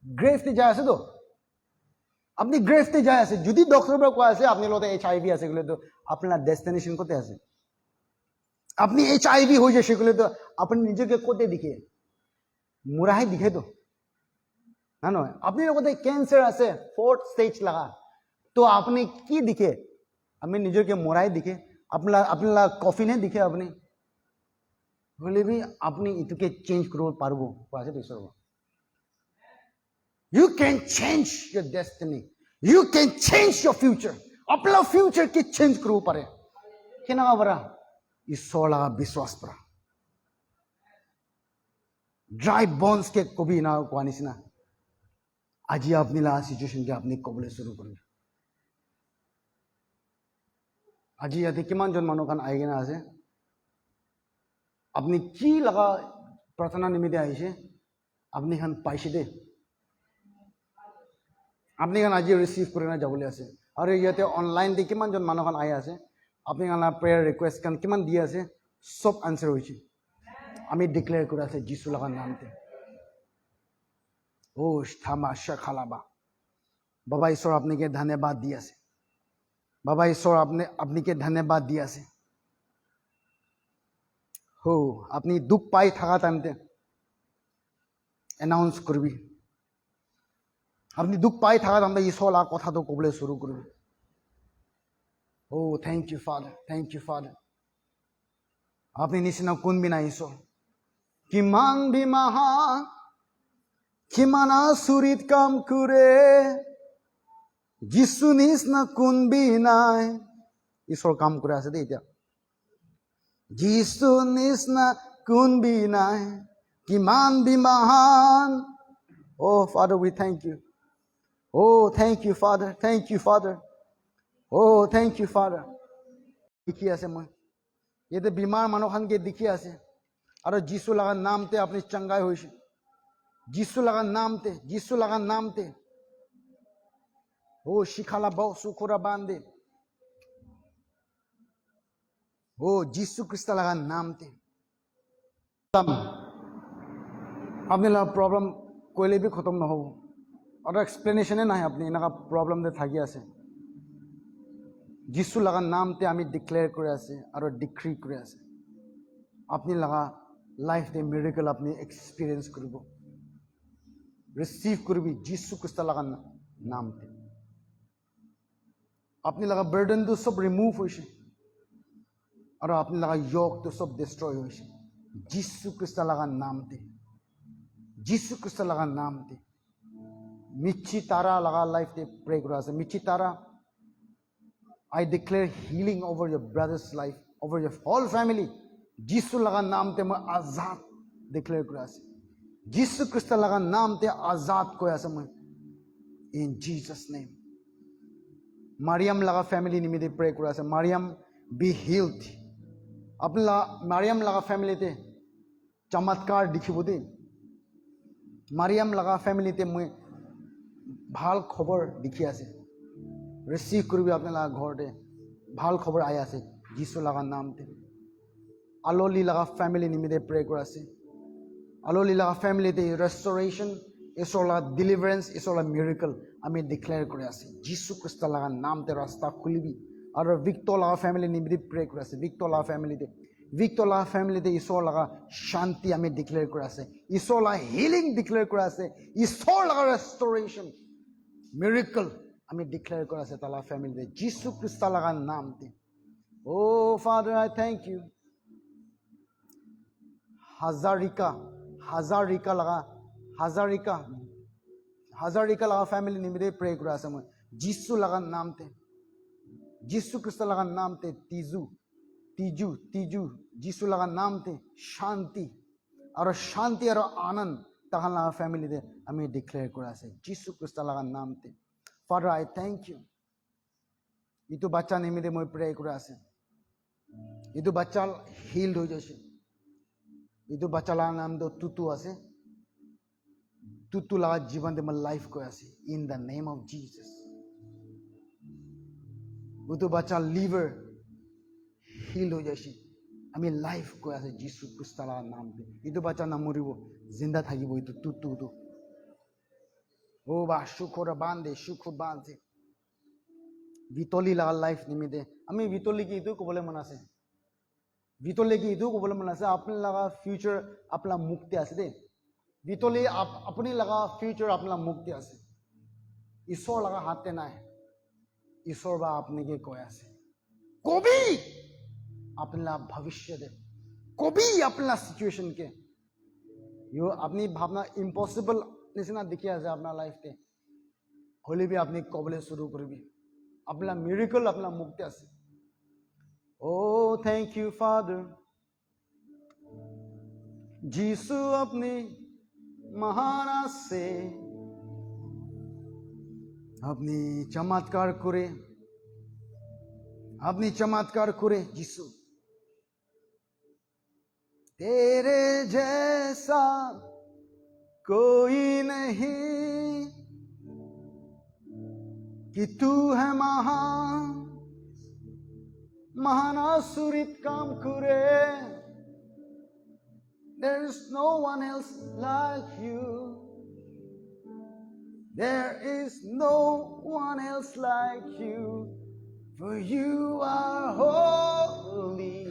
গ্ৰেভতে যাই আছে তো আপনি গ্ৰেফতে যায় আছে যদি ডক্টৰ পৰা কোৱা আছে আপনি লগতে HIV আছে গলে তো আপনার ডেস্টিনেশন কোতে আছে আপনি HIV হৈ যায় সেগুলো তো আপনি নিজকে কোতে দিখে মুরাহে দিখে তো না নয় আপনি লগতে ক্যান্সার আছে 4th স্টেজ লাগা তো আপনি কি দিখে আপনি নিজকে মুরাহে দিখে আপনার কফিনে দিখে আপনি হলে भी আপনি ইটোকে চেঞ্জ কৰিব পাৰবো কোৱাছে তো ঈশ্বৰ You can change your destiny. You can change your future. अपना future की change करो परे. किना बरा? इसोला विश्वास परा. Dry bones के कभी ना कुआनिस ना. आज ही अपनी ला situation के अपनी कबूले शुरू करो. आज ही आते किमान जन मानो कान आएगे ना आसे. अपनी की लगा प्रार्थना निमित्त आई से. अपनी खान पैसे दे. আপনি গান আজি রিসিভ করে না যাবলৈ আছে আৰু ইয়াতে অনলাইন দি কিমান জন মানুহ আহি আছে আপনি গান প্ৰেয়াৰ ৰিকুৱেষ্ট কান কিমান দি আছে সব আনসার হৈছে আমি ডিক্লেয়ার করে আছে যিশু লাগার নামতে ও থামা শাখালাবা বাবা ঈশ্বর আপনাকে ধন্যবাদ দি আছে বাবা ঈশ্বর আপনিকে ধন্যবাদ দি আছে হো আপনি দুঃখ পাই থাকা টাইমতে এনাউন্স করবি আপনি দুঃখ পাই থাকা আমরা ঈশ্বর আর কথা তো কবলে শুরু করবি ও থ্যাংক ইউ ফাদার আপনি নিচিনা কোন বিনা ঈশ্বর কিমান বিমাহা কিমান আচৰিত কাম কৰে যিশু নিচিনা কোন বিনাই ঈশ্বর কাম করে আছে দেই এতিয়া যিশু নিচিনা কোন বিনাই কিমান বিমাহান ও father we thank you Oh, thank you, Father. Thank you, Father. Oh, thank you, Father. দেখি আছে মই এতে বিমার মানুষকে দেখি আছে আর যিশু লাগার নামতে আপনি চঙ্গাই হয়েছে যিশু লাগার নামতে ও শিখালা বাও সুখরা বান্ধে ও যিশু খ্রিস্ট লাগার নামতে আপনি প্রবলেম কইলে भी খতম নহব और एक्सप्लेनेशन ना अपनी इना प्रॉब्लम दे थाकी आसे যিশু लगा नाम ते आमी डिक्लेयर करे आसे और डिक्री करे आसे अपनी लगा लाइफ दे मिरेकल अपनी एक्सपीरियंस करबो रिसीव करबी যিশু ख्रिस्ट लगा नाम ते अपनी लगा बर्डन तो सब रिमूव होइसे और अपनी लगा योक तो सब डिस्ट्रॉय होइसे যিশু ख्रिस्ट लगा नाम ते যিশু ख्रिस्ट लगा नाम ते मिची तारा लगा लाइफ दे प्रे करा से मिची तारा I declare healing over your brothers life over your whole family Jesus लगा नाम ते मैं आजाद डिक्लेयर करा से যিশু ख्रिस्ट लगा नाम ते आजाद कोया से मैं इन जीसस नेम मरियम लगा फैमिली निमित्त प्रे करा से मरियम बी हील्ड अपना मरियम लगा फैमिली ते चमत्कार दिखिबो दे मरियम लगा फैमिली ते मैं ভাল খবর দেখি আছে রিসিভ করবি আপনার ঘরতে ভাল খবর আই আছে যিশু লাগার নামতে আলোলি লাগা ফ্যামিলি নিমিত্তে প্রে করে আছে আলোলি লাগা ফ্যামিলিতে রেস্টোরেশন ঈশ্বর লাগা ডিলিভারেন্স ঈশ্বর লাগা মিরাকল আমি ডিক্লেয়ার করে আছে যিশু খ্রিস্ট লাগার নামতে রাস্তা খুলবি আর ভিক্টর লাগা ফ্যামিলি নিমিত্তে প্রে করে আছে ভিক্টর লাগা ফ্যামিলিতে ঈশ্বর লাগা শান্তি আমি ডিক্লেয়ার করে আছে ঈশ্বর লাগা হিলিং ডিক্লেয়ার করে আছে ঈশ্বর লাগা রেস্টোরেশন মিরাকল আমি ডিক্লেয়ার করে আছে তালা ফ্যামিলিতে যিশু খ্রিস্ট লাগার নামতে ও father I thank U Hazarika লাগা ফ্যামিলি নিমিত্তে প্রে করে আছে মই যিশু লাগার নামতে যিশু খ্রিস্ট লাগার নামতে তিজু যিশু লাগার নামতে শান্তি আর আনন্দ তাহার লাগা ফ্যামিলিতে আমি ডিক্লেয়ার করে আছে যিশু খ্রিস্ট লাগার নামতে father I thank you itu bacha nimide moi pray kura ase itu bacha healed hoi jaise itu bacha la naam do tutu ase tutu la jiban de moi life koi ase in the name of Jesus itu bacha liver healed hoi jaise ami life koi ase Jesus Christ la naam de itu bacha na moribo zinda thakibo itu tutu to o ba shukura bande shukhu bande vitoli la life nimide ami vitoli ki itu kobole mona ase vitoli ki itu kobole mona ase apne laga future apna mukti ase de vitoli apni laga future apna mukti ase ishor laga hatte nai ishor ba apne ke koy ase kobi apna bhavishya de kobi apna situation ke yo apni bhavna impossible nisna dikhiya ase apna life te holi bi apni kobole shuru korbi अपना miracle अपना मुक्ति आसे Oh thank you Father जीसु अपनी महाना से अपनी चमत्कार करे जीसु तेरे जैसा कोई नहीं कि तू है महान आसुरित काम करे There is no one else like you There is no one else like you For you are holy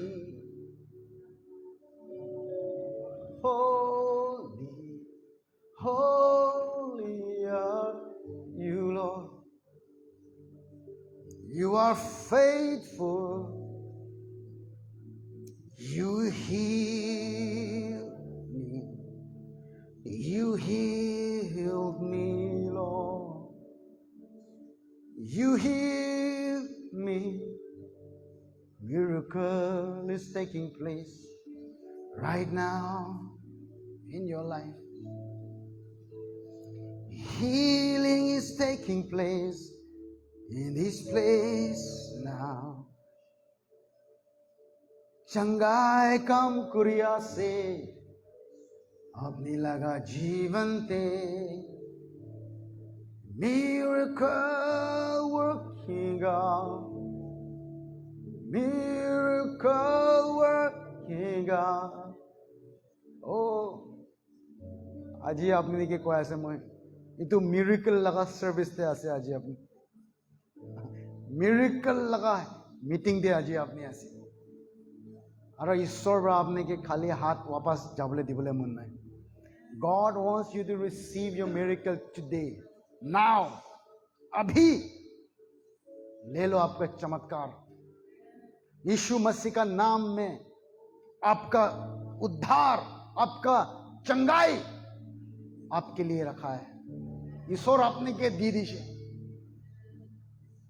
Holy Holy are you Lord You are faithful. You heal me. You healed me, Lord. You healed me. Miracle is taking place right now in your life. Healing is taking place in this place now चंगाई काम कुरिया से अपनी लगा जीवन ते miracle working God oh আজি আপনি দিকে কয় আছে মই ইটো miracle लगा सर्विस ते আছে আজি আপনি miracle लगा मीटिंग दे আজি আপনি আছে আৰু ঈশ্বৰ পৰা আপনি কি খালি হাত वापस যাবলৈ দিবলৈ মন নাই God wants you to receive your miracle today now अभी ले लो आपका चमत्कार यीशु मसीह का नाम में आपका उद्धार आपका चंगाई आपके लिए रखा है ईश्वर अपने के दी दिशे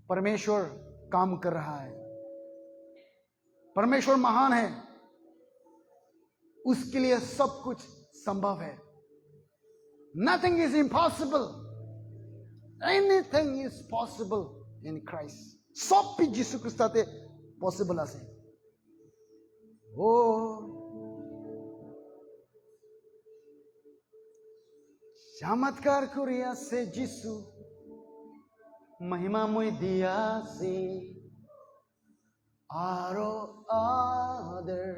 परमेश्वर काम कर रहा है परमेश्वर महान है उसके लिए सब कुछ संभव है nothing is impossible anything is possible in Christ सब भी यीशु ख्रिस्ट आते पॉसिबल আছে ओ चमत्कार करिया से यीशु महिमामय दिया से आरो आदर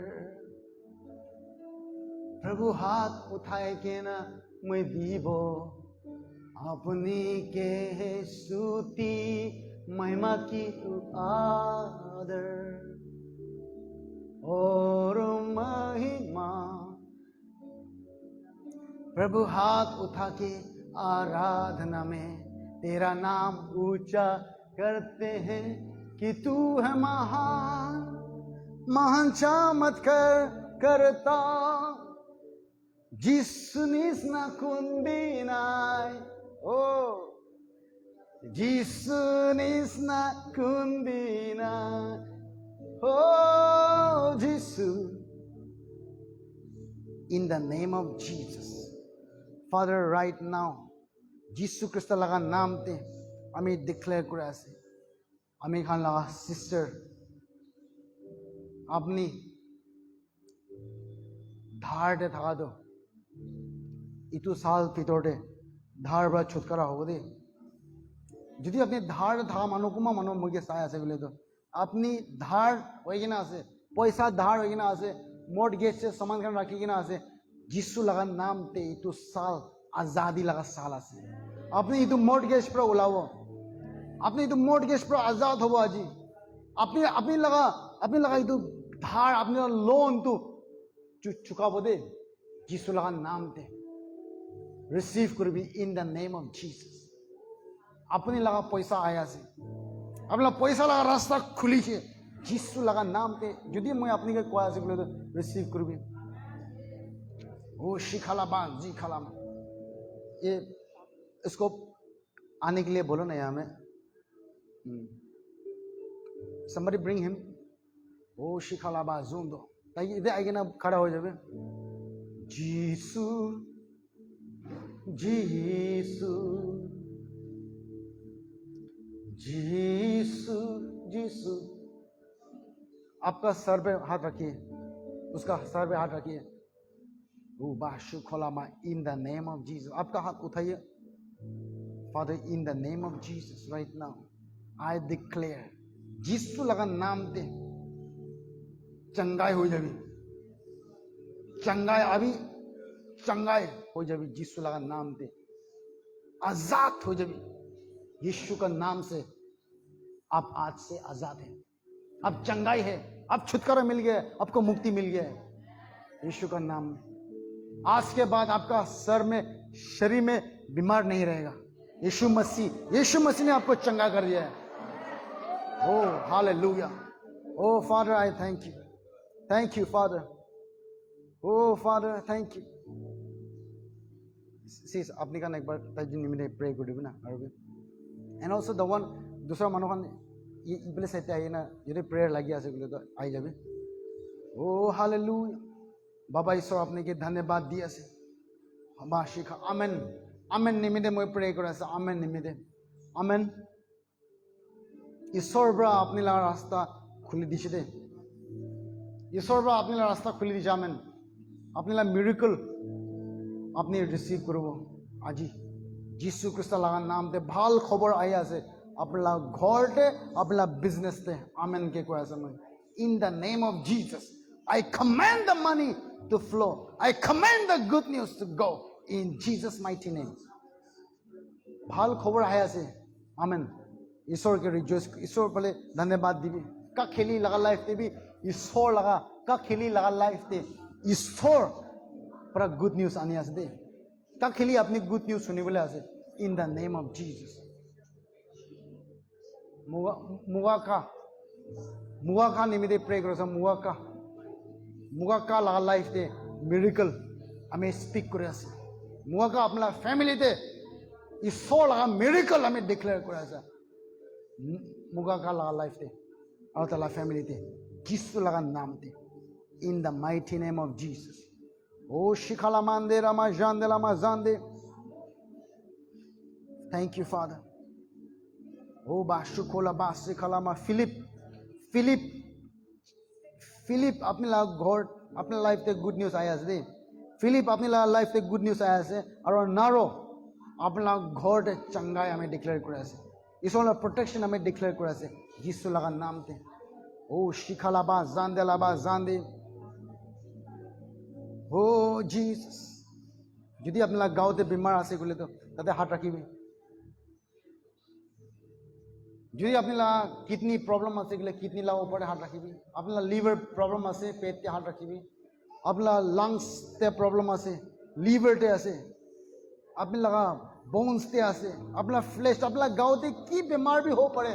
प्रभु हाथ उठाए के ना मैं दीबो अपनी के स्तुति महिमा की तू आदर और महिमा प्रभु हाथ उठा के आराधना में तेरा नाम ऊंचा करते हैं कि तू है महान महान चमत्कार करता जिसनिस ना कुंदिनाय ओ जिसनिस ना कुंदिनाय ओ जिसु in the name of Jesus Father right now जिसु ख्रिस्ट लगा नाम ते আমি ডিক্লেয়ার করে আছে आमिर खान लगा सिस्टर अपनी धारते थाका दो इतु साल ভিতৰতে ধাৰ পৰা ছুটকাৰা হ'ব দে যদি আপনি ধাৰ থাকা মানুহ মুগে চাই আছে বলে তো আপনি ধাৰ হৈ কিনা আছে পয়সা ধাৰ হৈ কিনা আছে মৰ্টগেজ से सामान खान राखी किना আছে যিশু লগা নাম তে ইতু সাল আজাদি লগা সাল আছে আপনি ইতু মর্টগেজ পৰা ওলাব আপনি ইতু মৰ্টগেজ পৰা আজাদ হ'ব আজি আপনি লগা ইতু ধাৰ আপনি লোন তো চুকাব দে যিশু লগা নাম তে রিসিভ করবি in the name of Jesus আপনি লগা পয়সা আয়া আছে আপনার পয়সা লগা রাস্তা খুলিছে যিশু লগা নাম তে যদি মই আপনি কে কয়া আছে বলে তো রিসিভ করবি ओ शिखालाबा जी खालाम ये इसको आने के लिए बोलो ना यहाँ में somebody bring him ओ शिखालाबा जूम दो ताकि इधर आएगा ना खड़ा हो जाए जीसू जीसू जीसू जीसू आपका सर पे हाथ रखिए उसका सर पे हाथ रखिए in the name of Jesus आपका हाथ उठाइए Father in the name of Jesus right now I declare जिसु लगा नाम दे चंगाई हो जाबी चंगाई अभी चंगाई हो जाबी जिसु लगा नाम दे आजाद हो जाबी यीशु का नाम से आप आज से आजाद हैं अब चंगाई है अब छुटकारा मिल गया आपको मुक्ति मिल गया है यीशु का नाम में आज के बाद आपका सर में शरीर में बीमार नहीं रहेगा यीशु मसीह ने आपको चंगा कर दिया है oh hallelujah oh father I thank you father oh father thank you सिस अपनी का एक बार ताजी निमित्त प्रे कर दिबो ना और एंड आल्सो द वन दूसरा मनोखान ये इबले साइते आइए ना यदि प्रेयर लगी आसे बोले तो आई जाबे ओ हालेलुया बाबा ईश्वर आपने के धन्यवाद दिया से हम शिखा आमेन आमेन निमित्ते मैं प्रे कर आसे आमेन निमित्ते आमेन ईश्वर ब्रा अपने ला रास्ता खुली दिशे दे ईश्वर ब्रा अपने ला रास्ता खुली दिशा आमेन अपने ला मिरेकल अपने रिसीव करो আজি যিশু খ্রিস্ট লাগা নাম তে ভাল খবর আই আছে আপলা ঘরতে আপলা বিজনেস তে আমেন কে কয় আছে মই in the name of Jesus I command the money to flow. I command the good news to go in Jesus' mighty name. ভাল খবর আয়া আছে আমেন ईश्वर के रिजॉइस ईश्वर पहले धन्यवाद दिबी का खेली लगा लाइफ देबी ईश्वर लगा का खेली लगा लाइफ दे ईश्वर पर गुड न्यूज आनी आसे दे का खेली अपनी गुड न्यूज सुनी बोले आसे in the name of Jesus muga का निमित्ते प्रे करो सब मुगा का लगा लाइफ दे मिरेकल हमें स्पीक करे आसे मुगा का अपना फैमिली दे ईश्वर लगा मिरेकल हमें डिक्लेयर करे आसे मुगा का लगा लाइफ दे और तला फैमिली दे जिसु लगा नाम दे in the mighty name of Jesus oh शिखाला मांदे रामा जांदे थैंक यू फादर ओ बाशु खोला बासे खलामा फिलिप अपने घर अपने लाइफ ते गुड न्यूज आया से फिलिप अपने लाइफ ते गुड न्यूज आया से और नारो अपना घर ते चंगाई हमें डिक्लेयर करे से ईश्वर प्रोटेक्शन हमें डिक्लेयर करे से यीशु लगा नाम ते ओ शिखालाबा जांदे ओ जीसस যদি আপনার গাঁওতে বেমার আছে বলে তো তাতে হাত রাখিবি যদি আপনার কিডনি প্রবলেম আছে গেলে কিডনি লা উপরে হাত রাখিবি আপনার লিভার প্রবলেম আছে পেটতে হাত রাখিবি আপনার লাংস তে প্রবলেম আছে লিভারতে আছে আপনার লাগা बोन्स ते आसे अपना फ्लैश अपना गाँवते की बीमार भी हो पड़े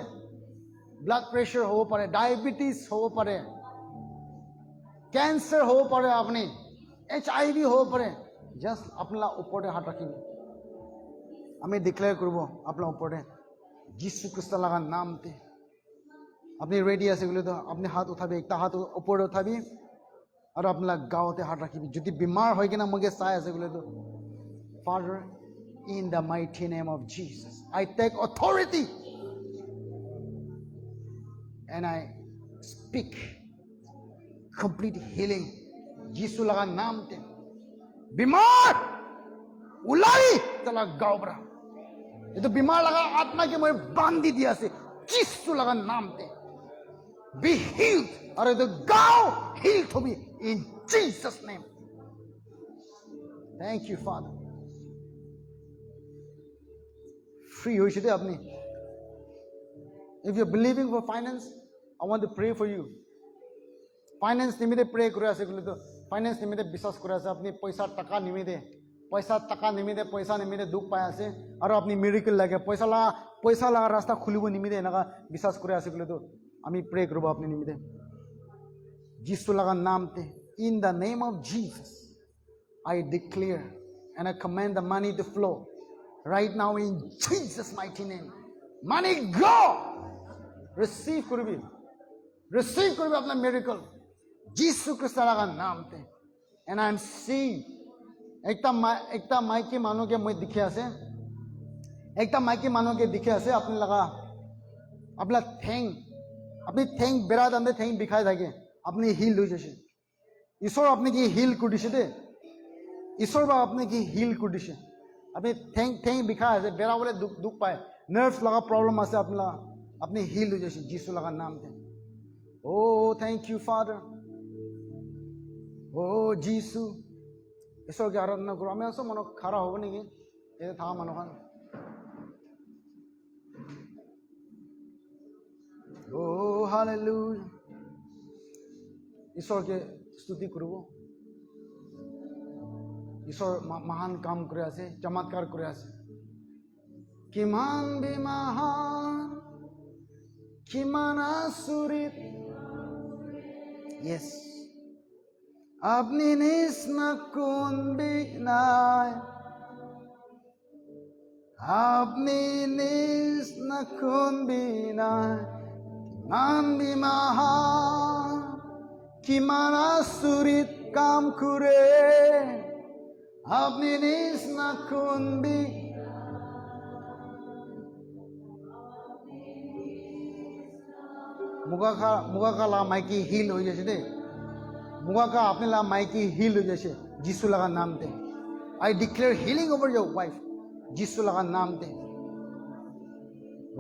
ब्लड प्रेशर हो पड़े डायबिटीज हो पड़े कैंसर हो पड़े अपनी HIV हो पड़े जस्ट अपना ऊपर हाथ रखी हमें डिक्लेयर करब अपना ऊपर जीसु ख्रिस्ट लगा नाम ते अपनी रेडी आसे बोले तो अपने हाथ उठाबी एक हाथ ऊपर उठाबी और अपना गाँवते हाथ रखी जो बीमार हो कि मुझे चाय आसे बोले तो father in the mighty name of Jesus I take authority and I speak complete healing. यीशु लगा नाम ते बीमार उलाई तला गाँव बरा ये तो बीमार लगा आत्मा के मुझे बांधी दिया से यीशु लगा नाम ते be healed और ये तो गाँव healed हो भी in Jesus name. Thank you Father. Free हो इसे अपनी. If you're believing for finance, I want to pray for you. Finance निमित्ते pray करे ऐसे कुछ तो finance निमित्ते विश्वास करे ऐसे अपनी पैसा टका निमित्ते पैसा निमित्ते दुख पाया ऐसे और अपनी miracle लगे पैसा लगा रास्ता खुली वो निमित्ते ना का विश्वास करे ऐसे कुछ तो अमी pray करो अपने निमित्ते यीशु लगा नाम ते in the name of Jesus I declare and I command the money to flow right now in Jesus mighty name. Money go. Receive करोगे अपना miracle यीशु क्रिस्त का नाम ते and I'm seeing Ekta Mikey मानो के मुझे दिखे ऐसे अपने लगा अपना अपनी थैंक बेराद अंदर थैंक दिखाई जाके अपनी हील हो जैसे ईश्वर अपने की हील कुडिशे दे ईश्वर बा अपने की हील कुडिशे अपनी थैंक दिखाया ऐसे बेरा बोले दुख पाए नर्व्स लगा प्रॉब्लम ऐसे अपने हील हो जैसे यीशु लगा नाम थे. Oh thank you Father. Oh यीशु ईश्वर की आराधना करो हमें ऐसा मनो खरा होगा नहीं ये था मनोहन. Oh hallelujah. ईश्वर के स्तुति करो ईश्वर महान काम करे ऐसे चमत्कार करे ऐसे किमान भी महान किमान आसुरित yes अपनी निस्ना कौन बिकनाय अपनी निस्ना कौन बिनाय किमान भी महान किमान आसुरित काम करे अपनी निस्ना कौन भी मुगा का ला माइकी हील हो जैसे दे मुगा का अपने ला माइकी हील हो जैसे यीशु लगा नाम दे. I declare healing over your wife Jesus लगा नाम दे.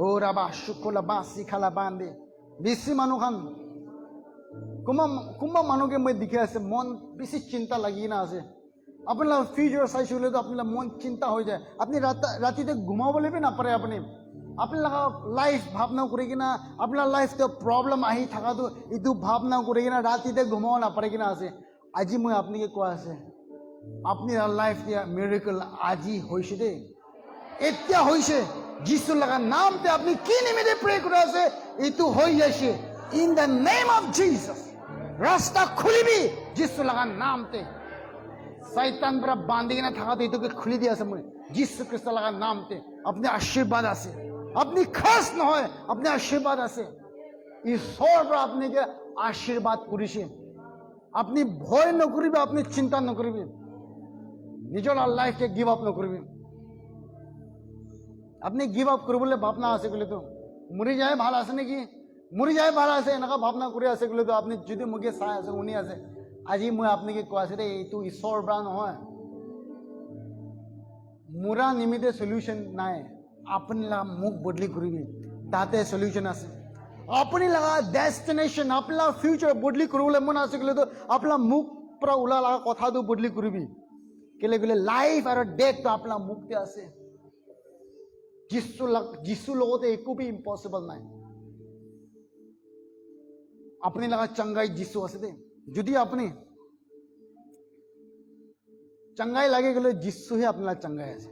ओ रबा शुक्ला बासी खाला बांधे बेसी मानो खान कुम्बा मानो के मैं दिखे ऐसे मन बेसी चिंता लगी ना ऐसे अपने ला फ्यूचर साइज हो ले तो अपने ला मन चिंता हो जाए अपनी राती तक घुमाओ बोले भी ना पड़े अपने लगा लाइफ भावना करेगी ना अपना लाइफ तो प्रॉब्लम आही थका तो इतु भावना करेगी ना राती तक घुमाओ ना पड़ेगी ना ऐसे आज ही मैं अपने के को ऐसे अपनी लाइफ दिया मिरेकल आज ही होइसे दे इत्या होइसे यीशु लगा नाम ते अपनी की निमित्ते प्रे करो ऐसे इतु होई जैसे in the name of Jesus रास्ता खुली भी यीशु लगा नाम ते शैतान पर बांधेगी ना थका तो इतु के खुली दिया समय यीशु क्रिस्त लगा नाम ते अपने आशीर्वाद से अपनी खास न हो अपने आशीर्वाद से ईश्वर पर अपने के आशीर्वाद करिसे अपनी भय न करिबे अपनी चिंता न करिबे निजर लाइफ के गिव अप न करिबे अपनी गिव अप करबले भावना आसे गले तो मरि जाए भाला आसे नहीं की मरि जाए भाला आसे नका भावना करे आसे गले तो अपने जुदे मुगे साय आसे उनी आसे আজি মই আপনাকে কোয়াছে রে এইটো ঈশ্বৰ ব্ৰা নহয় মুৰা নিমিতে সলিউশন নাই আপনি লা মুখ বদলি কৰিবি তাতে সলিউশন আছে আপনি লাগা ডেস্টিনেশন আপলা ফিউচাৰ বদলি কৰিবলৈ মন আছে গলে তো আপলা মুখ পৰা উলা লাগা কথাটো বদলি কৰিবি কেলে গলে লাইফ আৰু ডেথ তো আপলা মুখতে আছে যিশু লগতে একো বি ইম্পসিবল নাই আপনি লাগা চংগাই যিশু আছে দে যদি আপনি चंगाई लगे गले जिसु ही अपना चंगाई আছে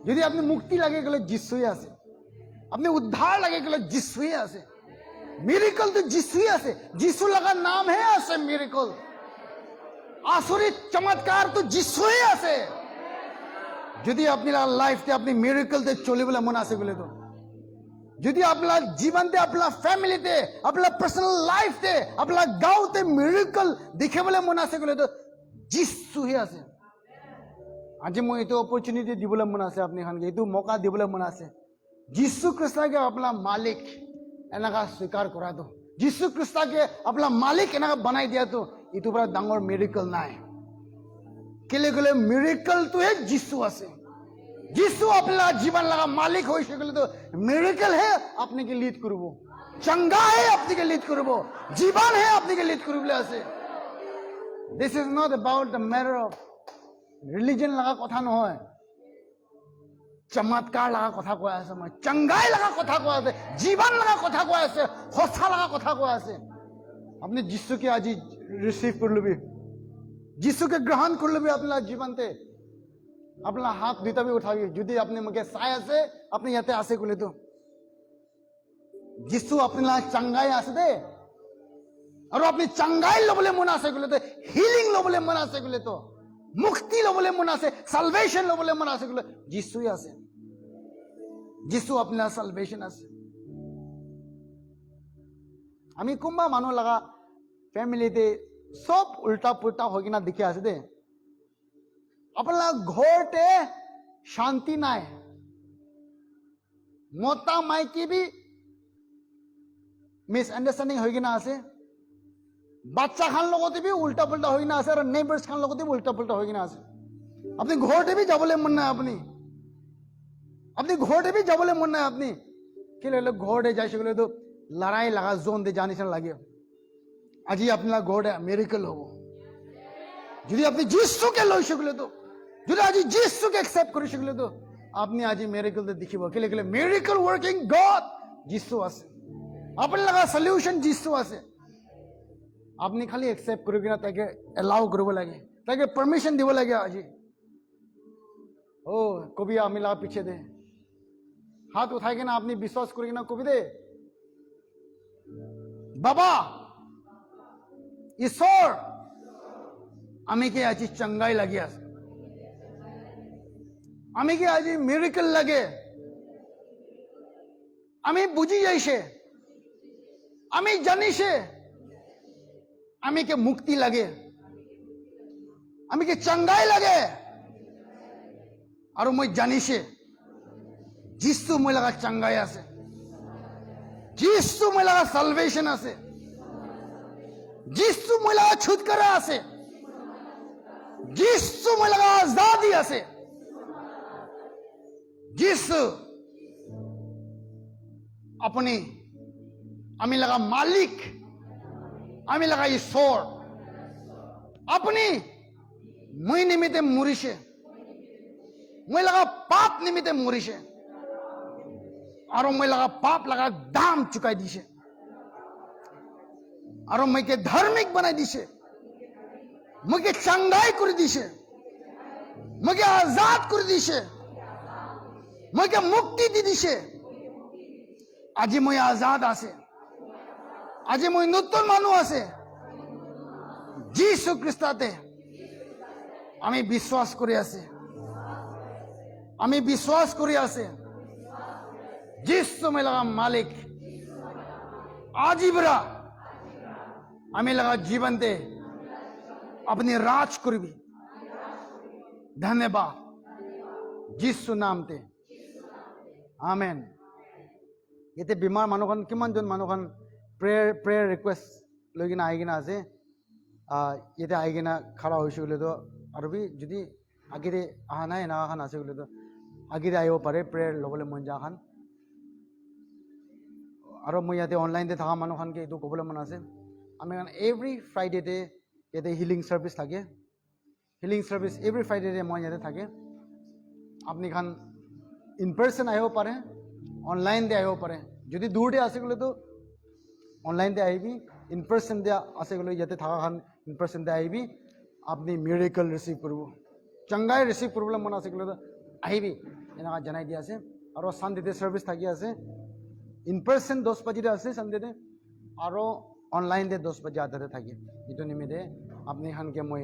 যদি আপনি মুক্তি লাগে গেলে যিশুই আছে আপনি উদ্ধার লাগে গেলে যিশুই আছে মিরাকল তো যিশুই আছে যিশু লাগা নাম হে আছে মিরাকল আসরিত চমৎকার তো যিশুই আছে যদি আপনি লাইফতে আপনি মিরাকলতে চলিবলে মন আছে গলে তো যদি আপনার জীবনতে আপনার ফ্যামিলিতে আপনার পার্সোনাল লাইফতে আপনার গাঁওতে মিরাকল দেখিবলে মন আছে গলে তো যিশুই আছে আজি মই এইটো অপৰচুনিটি দিবলৈ মন আছে আপুনি খান এইটো মৌকা দিবলৈ মন আছে যিশু খ্ৰীষ্টকে আপোনাৰ মালিক এনেকা স্বীকাৰ কৰা তো যিশু খ্ৰীষ্টকে আপোনাৰ মালিক এনেকৈ বনাই দিয়াটো এইটোৰ পৰা ডাঙৰ মিৰেকল নাই কেলে গ'লে মিৰেকলটোহে যিশু আছে যিশু আপোনাৰ জীৱন লগা মালিক হৈছে গ'লেতো মিৰেকলহে আপোনাক লিড কৰিব চংগাহে আপোনাক লিড কৰিব জীৱনহে আপোনাক লিড কৰিবলৈ আছে দিছ is not about the matter of religion লগা কথা নহয় চমৎকাৰ লগা কথা কোৱা আছে মই চংগাই লগা কথা কোৱা আছে জীৱন লগা কথা কোৱা আছে সঁচা লগা কথা কোৱা আছে আপুনি যিশুকে আজি ৰিচিভ কৰি ল'বি যিশুকে গ্ৰহণ কৰি ল'বি আপোনাৰ জীৱনতে আপোনাৰ হাত দুটা বি উঠাবি যদি আপুনি মোকে চাই আছে আপুনি ইয়াতে আছে ক'লেতো যিশু আপোনাৰ চংগাই আছে দে আৰু আপুনি চংগাই ল'বলৈ মন আছে ক'লেতো হিলিং ল'বলৈ মন আছে ক'লেতো মুক্তি ল'বলৈ মন আছে সালভেশন ল'বলৈ মন আছে ক'লে যিশুই আছে যিশু আপোনাৰ সালভেশন আছে আমি কোনোবা মানুহ লগা ফেমিলিতে সব উল্টা পুল্টা হৈ কিনা দেখি আছে দে আপোনাৰ ঘৰতে শান্তি নাই মতা মাইকী বি মিসআন্ডারস্ট্যান্ডিং হৈ কিনা আছে বাচ্চা খান লগতে বি উল্টা পুল্টা হৈ কিনা আছে আৰু নেইবাৰ্স খান লগতে বি উল্টা পুল্টা হৈ কিনা আছে আপুনি ঘৰতে বি যাবলৈ মন নাই আপুনি ঘৰতে বি যাবলৈ মন নাই আপুনি কি লাগিলে ঘৰতে যাইছে গ'লেতো লৰাই লগা জোন দে জানিছে লাগে আজি আপোনাৰ ঘৰতে মিৰেকল হ'ব যদি আপুনি যিশুকে লৈছে গ'লেতো যদি আজি যিশুকে একচেপ্ট কৰিছে গ'লেতো আপুনি আজি মিৰেকল দেখিব কি লাগিলে মিৰেকল ৱৰ্কিং গড যিশু আছে আপোনাৰ লগা সলিউশন যিশু আছে আপনি খালি একসেপ্ট কৰি কিনা তাকে এলাউ কৰিব লাগে তাকে পারমিশন দিব লাগে আজি ও কবি আমি লগা পিছে দে হাত উঠাই কিনা আপনি বিশ্বাস কৰি কিনা কবি দে বাবা ঈশ্বৰ আমি কি আজি চংগাই লাগি আছে আমি কি আজি মিৰেকল লাগে আমি বুঝি যাইছে আমি জানিছে আমি কে মুক্তি লাগে আমি কে চংগাই লাগে আৰু মই জানিছে যিশু মই লগা চংগাই আছে যিশু মই লগা সালভেশন আছে যিশু মই লগা ছুটকাৰা আছে যিশু মই লগা আজাদি আছে যিশু আপুনি আমি লগা মালিক আমি লগা ঈশ্বৰ আপুনি মই নিমিত্তে মৰিছে মই লগা পাপ নিমিত্তে মৰিছে আৰু মই লগা পাপ লগা দাম চুকাই দিছে আৰু মইকে ধাৰ্মিক বনাই দিছে মইকে চংগাই কৰি দিছে মইকে আজাদ কৰি দিছে মইকে মুক্তি দি দিছে আজি মই আজাদ আছে আজি মই নতুন মানুহ আছে যিশু খ্ৰীষ্টতে আমি বিশ্বাস কৰি আছে আমি বিশ্বাস কৰি আছে যিশু মই লগা মালিক আজি পৰা আমি লগা জীৱনতে আপনি ৰাজ কৰবি ধন্যবাদ যিশু নামতে আমেন এতে বিমাৰ মানুহখন কিমানজন মানুহখন প্ৰেয়াৰ ৰিকুৱেষ্ট লৈ কিনে আহি কিনে আছে ইয়াতে আহি কিনে খাৰা হৈছে বুলিতো আৰু বি যদি আগেৰে অহা নাই এনেকুৱাখন আছে বুলিতো আগেৰে আহিব পাৰে প্ৰেয়াৰ ল'বলৈ মন যোৱা খান আৰু মই ইয়াতে অনলাইনতে থকা মানুহখনকে এইটো ক'বলৈ মন আছে আমি এভৰি ফ্ৰাইডেতে ইয়াতে হিলিং সাৰ্ভিস থাকে হিলিং সাৰ্ভিস এভৰি ফ্ৰাইডেতে মই ইয়াতে থাকে আপুনি খান ইন পাৰ্চন আহিব পাৰে অনলাইনতে আহিব পাৰে যদি দূৰতে আছে গ'লেতো অনলাইনতে আহিবি ইন পাৰ্চন দিয়া আছে গ'লে ইয়াতে থকা খান ইন পাৰ্চনতে আহিবি আপুনি মিৰেকল ৰিচিভ কৰিব চংগাই ৰিচিভ কৰিবলৈ মন আছে গ'লেতো আহিবি এনেকুৱা জনাই দিয়া আছে আৰু চানডেতে সাৰ্ভিস থাকি আছে ইন পাৰ্চন 10 বাজিতে আছে চানডেতে আৰু অনলাইনতে 10 বাজি আধাতে থাকে এইটো নিমিত্তে আপনি খানকে মই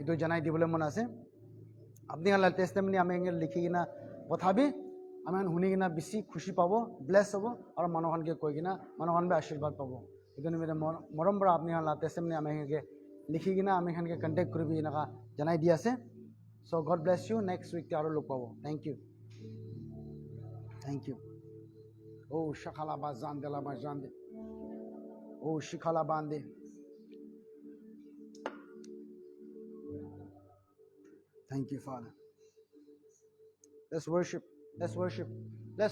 এইটো জনাই দিবলৈ মন আছে আপনি খান টেষ্টিমনি আমি লিখি কিনা পঠাবি আমি শুনি কিনা বেছি খুশি পাব ব্লেছ হ'ব আৰু মানুহখনকে কৈ কিনা মানুহখন আশীৰ্বাদ পাব এইটো নিমিত্তে মৰম পৰা আপনি খান টেষ্টিমনি আমি লিখি কিনা আমি খানকে কণ্টেক্ট কৰিবি এনেকুৱা জনাই দি আছে চ' গড ব্লেছ ইউ নেক্সট উইকতে আৰু লগ পাব থেংক ইউ অ' শাখালা বা জান দেলা বা জান দে Oh, Shikala Bande. Thank you, Father. Let's worship. Let's worship.